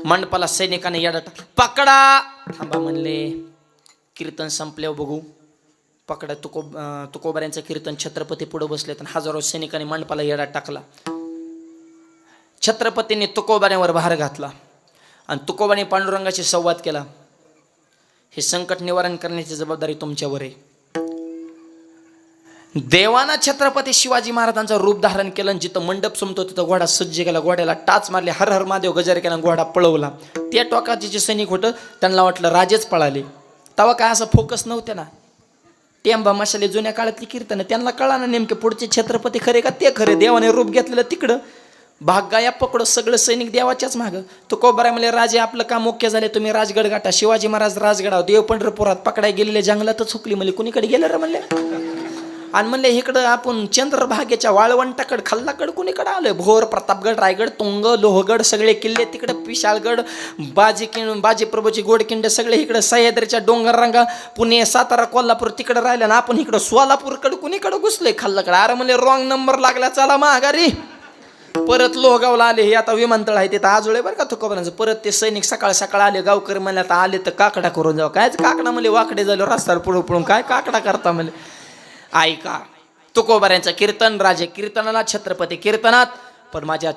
[SPEAKER 2] मंडपाला सैनिकाने येडा पकडा. थांबा म्हणले, कीर्तन संपल्यावर बघू. पकडा. तुकोबाऱ्यांचं कीर्तन, छत्रपती पुढे बसले तर हजारो सैनिकांनी मंडपाला येडा टाकला. छत्रपतींनी तुकोबाऱ्यांवर भार घातला आणि तुकोबाने पांडुरंगाशी संवाद केला. हे संकट निवारण करण्याची जबाबदारी तुमच्यावर आहे. देवाना छत्रपती शिवाजी महाराजांचं रूप धारण केलं. जिथं मंडप संपतो तिथं घोडा सज्ज केला, घोड्याला टाच मारली, हर हर महादेव गजर केला, घोडा पळवला. त्या टोकाचे जे सैनिक होतं त्यांना वाटलं राजेच पळाले. तेव्हा काय असं फोकस नव्हते ना. टेंबा मशाले जुन्या काळातली कीर्तन, त्यांना कळा ना नेमके पुढचे छत्रपती खरे का ते खरे. देवाने रूप घेतलेलं तिकडं भाग्गाया पकडो, सगळं सैनिक देवाच्याच मागं. तुकोबाराय म्हणले, राजे आपलं काम मुख्य झाले, तुम्ही राजगड गाठा. शिवाजी महाराज राजगडावर, देव पंढरपुरात पकडाय गेलेले जंगलातच हुकली. म्हणले कुणीकडे गेलं रे म्हणले. आणि म्हणले इकडं आपण चंद्रभागेच्या वाळवंटाकडे खाल्लाकडे कुणीकडे आलोय. भोर, प्रतापगड, रायगड, तुंग, लोहगड सगळे किल्ले तिकडे, विशाळगड, बाजी प्रभूची गोडकिंड सगळे इकडे, सह्याद्रीच्या डोंगर रांगा, पुणे, सातारा, कोल्हापूर तिकडे राहिलं ना. आपण इकडं सोलापूरकडे कुणीकडे घुसलोय खाल्लाकडे. अरे म्हणले रॉंग नंबर लागला, चला माघारी. परत लोहगावला आले. हे आता विमानतळ आहे तिथं आजोळे बरं का तुकोबारांचं. परत ते सैनिक सकाळ सकाळ आले. गावकरी म्हणले आता आले तर काकडा करून जाऊ. कायच काकडा म्हणले, वाकडे झालो रस्त्यावर पुढं पुढून, काय काकडा करता म्हणले. ऐका, तुकोबाऱ्यांचं कीर्तन, राजे कीर्तनाला, छत्रपती कीर्तनात. पण माझ्या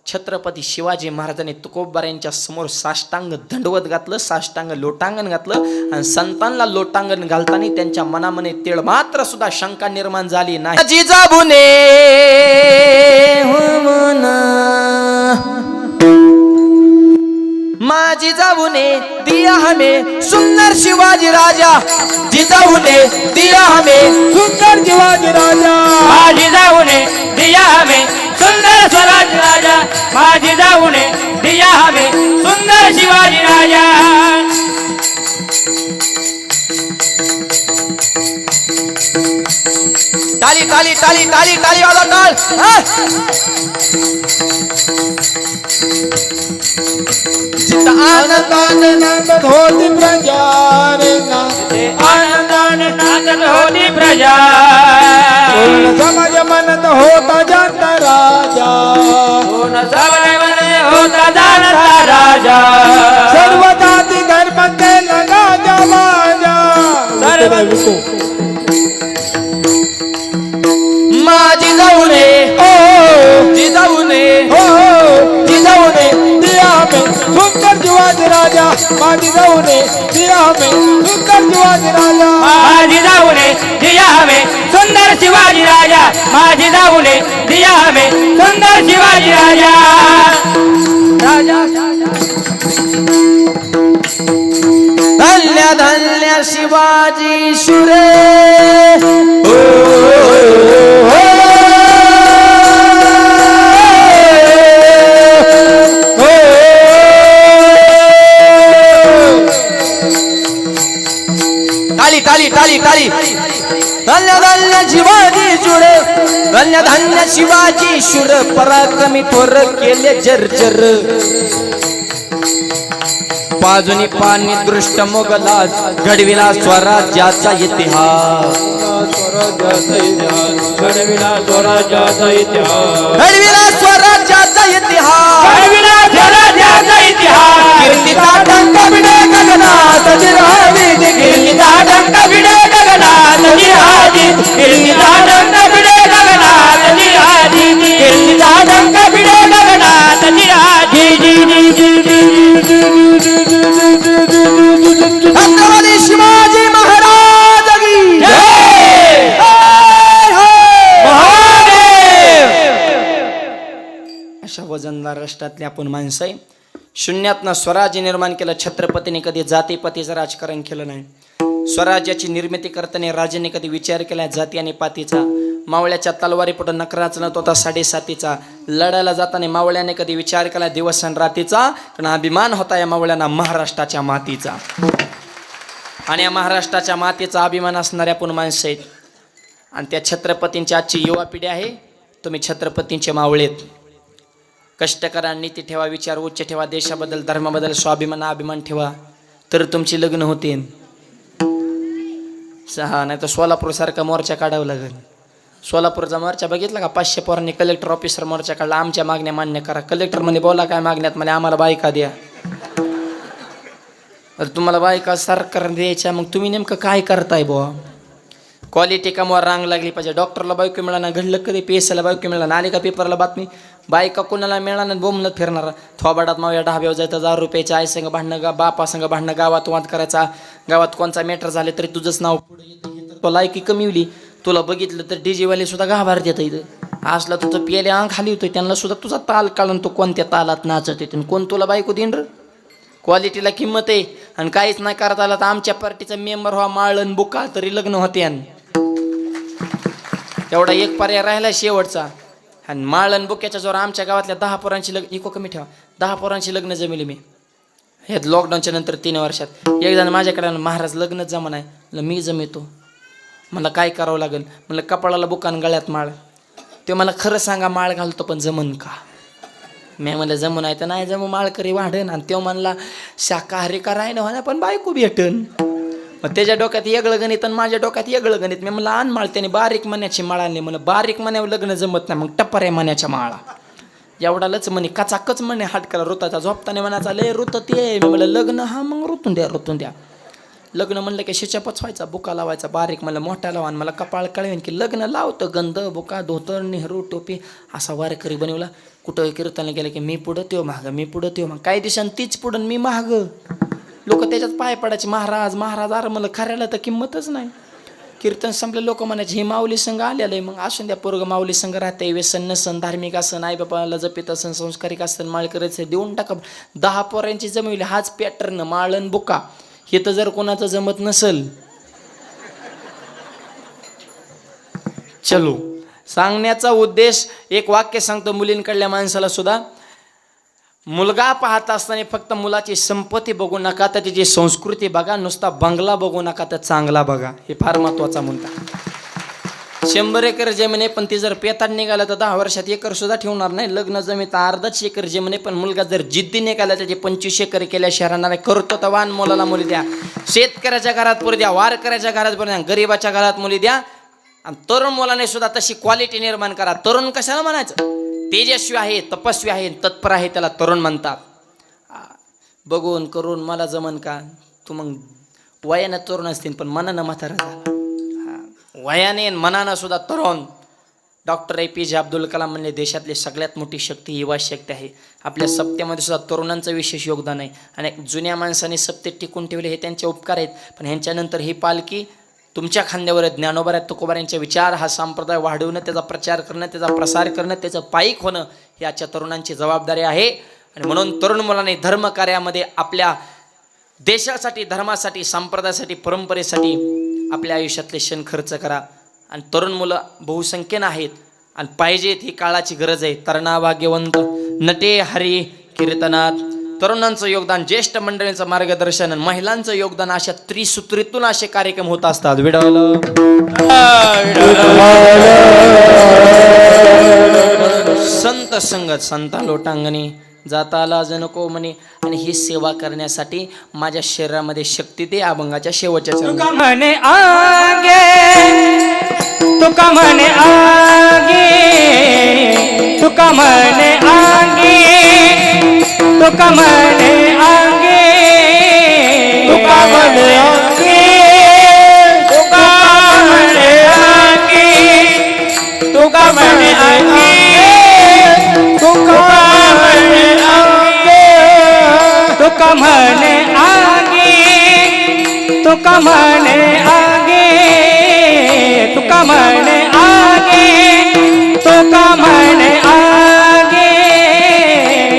[SPEAKER 2] छत्रपती शिवाजी महाराजांनी तुकोबाऱ्यांच्या समोर साष्टांग दंडवत घातलं, साष्टांग लोटांगण घातलं. आणि संतांना लोटांगण घालताना त्यांच्या मनामध्ये तेळ मात्र सुद्धा शंका निर्माण झाली नाही. जिजाबुने माझी जाऊने दिया हमें सुंदर शिवाजी राजा. जिजाऊने दिया हमें
[SPEAKER 3] सुंदर शिवाजी राजा.
[SPEAKER 4] माझी जाऊने दिया हमें सुंदर स्वराज राजा. माझी जाऊने दिया हमें सुंदर शिवाजी राजा.
[SPEAKER 2] टाली टाली टाली टाली टाली वाला टाळ.
[SPEAKER 3] आनंदाने नांदत होती प्रजा रे ना.
[SPEAKER 4] आनंदाने नांदत होती प्रजा.
[SPEAKER 3] पूर्ण समाज म्हणत होता जाणता राजा.
[SPEAKER 4] पूर्ण समाज म्हणत होता जाणता राजा.
[SPEAKER 3] सर्व जाती धर्म केला गाजा बाजा.
[SPEAKER 2] माझी जाऊने
[SPEAKER 3] ओ
[SPEAKER 2] जिजाऊने
[SPEAKER 3] हो जिजाऊने दिया हमें सुंदर शिवाजी राजा. माझी जाऊने दिया हमें सुंदर शिवाजी राजा.
[SPEAKER 4] माझी जाऊने दिया हमें सुंदर शिवाजी राजा. माझी जाऊने दिया हमें सुंदर शिवाजी राजा. राजा
[SPEAKER 2] धन्य धन्य शिवाजी शुरे. टाली टाली टाली टाली. धन्य धन्य शिवाजी शुरे. धन्य धन्य शिवाजी शुर. पराक्रमी थोर केले जर्जर. पाजुनी पाणी दृष्ट मोगलास घडविला स्वराज्याचा इतिहास
[SPEAKER 3] घडविला स्वराज्याचा इतिहास
[SPEAKER 2] घडविला स्वराज्याचा इतिहास
[SPEAKER 4] घडविला स्वराज्याचा इतिहास
[SPEAKER 2] कीर्तीचा डंका भिडे गगनात जिरहवीत
[SPEAKER 4] कीर्तीचा डंका भिडे गगनात जिरहाजीत कीर्तीचा डंका भिडे गगनात जिरहाजीत कीर्तीचा डंका भिडे गगनात जिरहाजीत
[SPEAKER 2] छत्रपती शिवाजी महाराज की
[SPEAKER 4] जय महादेव.
[SPEAKER 2] अशा वजनदार राष्ट्रातले आपण माणसं आहे. शून्यातनं स्वराज्य निर्माण केलं. छत्रपतीने कधी जातीपातीचं राजकारण केलं नाही. स्वराज्याची निर्मिती करताना राजाने कधी विचार केला जाती आणि पातीचा. मावळ्याच्या तलवारीपुढं नकरा चलत होता 7.5 लढायला जाताना मावळ्याने कधी विचार केला दिवस आणि रातीचा. कारण अभिमान होता या मावळ्यांना महाराष्ट्राच्या मातीचा. आणि या महाराष्ट्राच्या मातीचा अभिमान असणाऱ्या आपण माणसं आहेत. आणि त्या छत्रपतींची आजची युवा पिढी आहे. तुम्ही छत्रपतींचे मावळेत. कष्ट करा, नीती ठेवा, विचार उच्च ठेवा, देशाबद्दल धर्माबद्दल स्वाभिमान अभिमान ठेवा, तर तुमची लग्न होतील. नाही तर सोलापूरसारखा मोर्चा काढावं लागेल. सोलापूरचा मोर्चा बघितला का? 500 पोरांनी कलेक्टर ऑफिसर मोर्चा काढला. आमच्या मागण्या मान्य करा. कलेक्टर म्हणे बोला काय मागण्यात? म्हणे आम्हाला बायका द्या. तुम्हाला बायका सरकार द्यायच्या, मग तुम्ही नेमकं काय करताय बुवा? क्वालिटी कामावर रांग लागली पाहिजे. डॉक्टरला बायको मिळाला, घडलं कधी PSला बायको मिळाला, आली का पेपरला बातमी बायका कोणाला मिळाला बोंबलत फिरणार. थोबाडात मावया ढाब्यावर जायचं, 1000 रुपयाचे आई संग भांडणं, बापा संग भांडणं, गावात वाद करायचा. गावात कोणचा मॅटर झाले तरी तुझंच नाव पुढे येतं. तो लायकी कमी होली, तुला बघितलं तर डीजेवाले सुद्धा गाभारत येतं. इथं असला तुझं पियाले अंग खाली होतं, त्यांना सुद्धा तुझा ताल काढून तो कोणत्या तालात नाचत येते. कोण तुला बायको देईन र? क्वालिटीला किंमत आहे. आणि काहीच नाही करता आला तर आमच्या पार्टीचा मेंबर व्हा, माळण बुका तरी लग्न होते. एवढा एक पर्याय राहिला शेवटचा. आणि माळण बुक्याच्या जोर आमच्या गावातल्या 10 पोरांची लग्न, इको कमी ठेवा, 10 पोरांची लग्न जमिली मी हे लॉकडाऊनच्या नंतर 3 वर्षात. एक जण माझ्याकडे महाराज लग्नच जमा नाही. मी जमितो. मला काय करावं लागेल? म्हणलं कपाळाला बुकान गळ्यात माळ. ते मला खरं सांगा माळ घालतो पण जमन का? मी म्हणलं जमून आहे तर नाही जमू, माळ करी वाढन. आणि तो म्हणला शाकाहारी का राहिनं होणार पण बायको भेटन. मग त्याच्या डोक्यात वेगळं गणित आणि माझ्या डोक्यात वेगळं गणित. मी म्हणलं आण माळ. त्याने बारीक मण्याची माळ आणली. म्हणलं बारीक मण्यावर लग्न जमत नाही, मग टप्पऱ्या मण्याच्या माळा. एवढालच म्हणे कचाकच म्हणे हाटकाला ऋताचा झोपताना म्हणाचा लय ऋत ते. मी म्हणलं लग्न हा मग ऋतून द्या. लग्न म्हणलं की शिच्या पचवायचा, बुका लावायचा बारीक. म्हणलं मोठ्या लावा. आणि मला कपाळ कळवेन की लग्न लावतं. गंध बुका धोतर नेहरू टोपी असा वारकरी बनवला. कुठं कीर्तन गेलं की मी पुढं त्यो मागं, मी पुढं त्यो मग काही दिवसांनी तीच पुढं मी माग. लोक त्याच्यात पाय पडायचे महाराज महाराज. अरे म्हणलं खऱ्याला तर किंमतच नाही. कीर्तन संपलं लोक म्हणायचे हे माऊली संघ आलेलं आहे. मग असून द्या, पोरग माऊली संघ राहते. व्यसन नसन, धार्मिक असन, आई बापाला जपित असन, संस्कारिक असन, माळ करायचं देऊन टाका. 10 पोरांची जमवली. हाच पॅटर्न माळण बुका. हे तर जर कोणाचं जमत नसल, चलो सांगण्याचा उद्देश एक वाक्य सांगतो मुलींकडल्या माणसाला सुद्धा. मुलगा पाहत असताना फक्त मुलाची संपत्ती बघू नका, तर तिची संस्कृती बघा. नुसता बंगला बघू नका, तर चांगला बघा. हे फार महत्वाचा मुद्दा. 100 एकर जमीन आहे पण ती जर पेताड निघाला तर 10 वर्षात एकर सुद्धा ठेवणार नाही. लग्न जमीन तर अर्धाच एकर जमीन आहे पण मुलगा जर जिद्दी निघाला त्याचे 25 एकर केल्या शहरांना करतो तर वान मुलाला मुली द्या. शेतकऱ्याच्या घरात पोरी द्या, वारकऱ्याच्या घरात पोरी द्या, गरीबाच्या घरात मुली द्या. आणि तरुण मुलाने सुद्धा तशी क्वालिटी निर्माण करा. तरुण कशाला म्हणायचं? तेजस्वी आहे, तपस्वी आहे, तत्पर आहे, त्याला तरुण म्हणतात. बघून करून मला जमन का? तू मग वयानं तरुण असतील पण मनानं म्हातारा झाला. वयाने मनानं सुद्धा तरुण. डॉक्टर APJ अब्दुल कलाम म्हणले देशातली सगळ्यात मोठी शक्ती ही युवा शक्ती आहे. आपल्या सप्त्यामध्ये सुद्धा तरुणांचं विशेष योगदान आहे. आणि जुन्या माणसाने सप्ते टिकून ठेवले हे त्यांचे उपकार आहेत. पण ह्यांच्यानंतर ही पालखी तुमच्या खांद्यावर आहे. ज्ञानोबा तुकोबा यांचे विचार हा संप्रदाय वाढवणं, त्याचा प्रचार करणं, त्याचा प्रसार करणं, त्याचं पाईक होणं ही आजच्या तरुणांची जबाबदारी आहे. आणि म्हणून तरुण मुलांनी धर्म कार्यामध्ये आपल्या देशासाठी, धर्मासाठी, संप्रदायासाठी, परंपरेसाठी आपल्या आयुष्यातले क्षण खर्च करा. आणि तरुण मुलं बहुसंख्येनं आहेत आणि पाहिजेत, ही काळाची गरज आहे. तरणा भाग्यवंत नटे हरी कीर्तनात. तरुणांचं योगदान, ज्येष्ठ मंडळींचं मार्गदर्शन, महिलांचं योगदान, अशा त्रिसूत्रीतून असे कार्यक्रम होत असतात. संत संगत संता लोटांगणी जाता आला आज नको म्हणे. आणि ही सेवा करण्यासाठी माझ्या शरीरामध्ये शक्ती दे अभंगाच्या शेवटच्या चरणात.
[SPEAKER 4] तुका म्हणे आगे तुका म्हणे आगे तुका म्हणे आगे तुका म्हणे आगे
[SPEAKER 3] तुका म्हणे अंगी
[SPEAKER 4] तुका म्हणे आगे तुका म्हणे आगे
[SPEAKER 3] तुका म्हणे अंगी
[SPEAKER 4] तुका म्हणे आगे तुका म्हणे आगे तुका म्हणे आगे तुका म्हणे आगे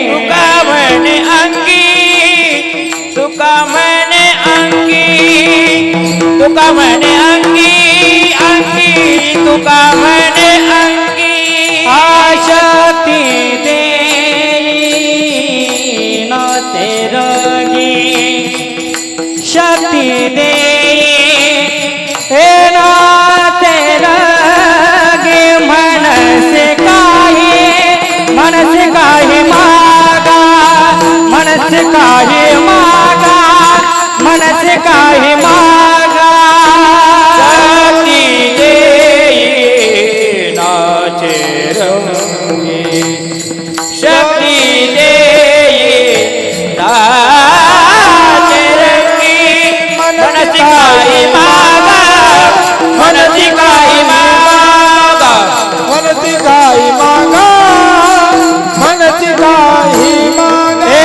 [SPEAKER 4] तुका म्हणे अंगी तुका म्हणे अंगी तुका म्हणे अंगी अंगी तुका म्हणे अंगी आशक्ती देई न ते रंगी शक्ती देई हे ना ते रंगी मनसे काही मागा मनसे काही मागा मनसे काही मागा शक्ती देई नाचे रंगी शक्ती देई नाचे रंगी मनसे काही मागा मनसे काही मागा
[SPEAKER 3] मनची काही मागा मनची काही मागा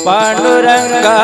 [SPEAKER 4] पांडुरंगा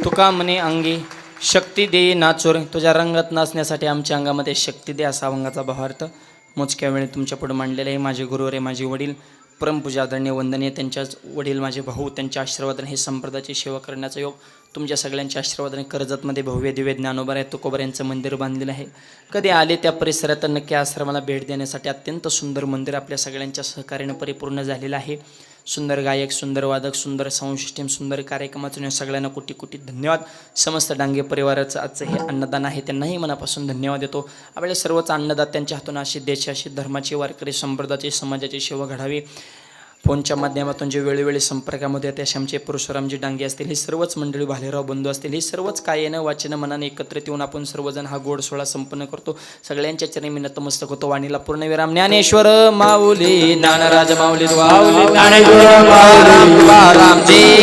[SPEAKER 2] तुका म्हणे अंगी शक्ती दे नाचोर, तुझ्या रंगात नाचण्यासाठी आमच्या अंगामध्ये शक्ती दे, असा अभंगाचा भावार्थ मोजक्या वेळी तुमच्या पुढे मांडलेला आहे. माझे गुरु रे माझे वडील परमपूजा आदरणीय वंदनीय, त्यांच्याच वडील माझे भाऊ, त्यांच्या आशीर्वादाने हे संप्रदायाची सेवा करण्याचा योग तुमच्या सगळ्यांच्या आशीर्वादाने कर्जतमध्ये भव्य दिव्य ज्ञानोबा आहे तुकोबर यांचं मंदिर बांधलेलं आहे. कधी आले त्या परिसरात नक्की आश्रमाला भेट देण्यासाठी. अत्यंत सुंदर मंदिर आपल्या सगळ्यांच्या सहकार्याने परिपूर्ण झालेलं आहे. सुंदर गायक, सुंदर वादक, सुंदर साऊंड सिस्टीम, सुंदर कार्यक्रमातून सगळ्यांना कोटी कोटी धन्यवाद. समस्त डांगे परिवाराचं आजचं हे अन्नदान आहे, त्यांनाही मनापासून धन्यवाद देतो. आपल्या सर्वच अन्नदात्यांच्या हातून अशी देशाची, धर्माची, वारकरी संप्रदायाची, समाजाची सेवा घडावी. फोनच्या माध्यमातून जे वेळोवेळी संपर्कामध्ये येते असे आमचे परशुरामजी डांगे असतील, ही सर्वच मंडळी, भालेराव बंधू असतील, ही सर्वच कायेनं वाचेनं मनाने एकत्रित येऊन आपण सर्वजण हा गोड सोहळा संपन्न करतो. सगळ्यांच्या चरणी मी नतमस्तक होतो. वाणीला पूर्णविराम. ज्ञानेश्वर माऊली, ज्ञानराज माऊली, ज्ञानेश्वर माऊली, तुकारामजी.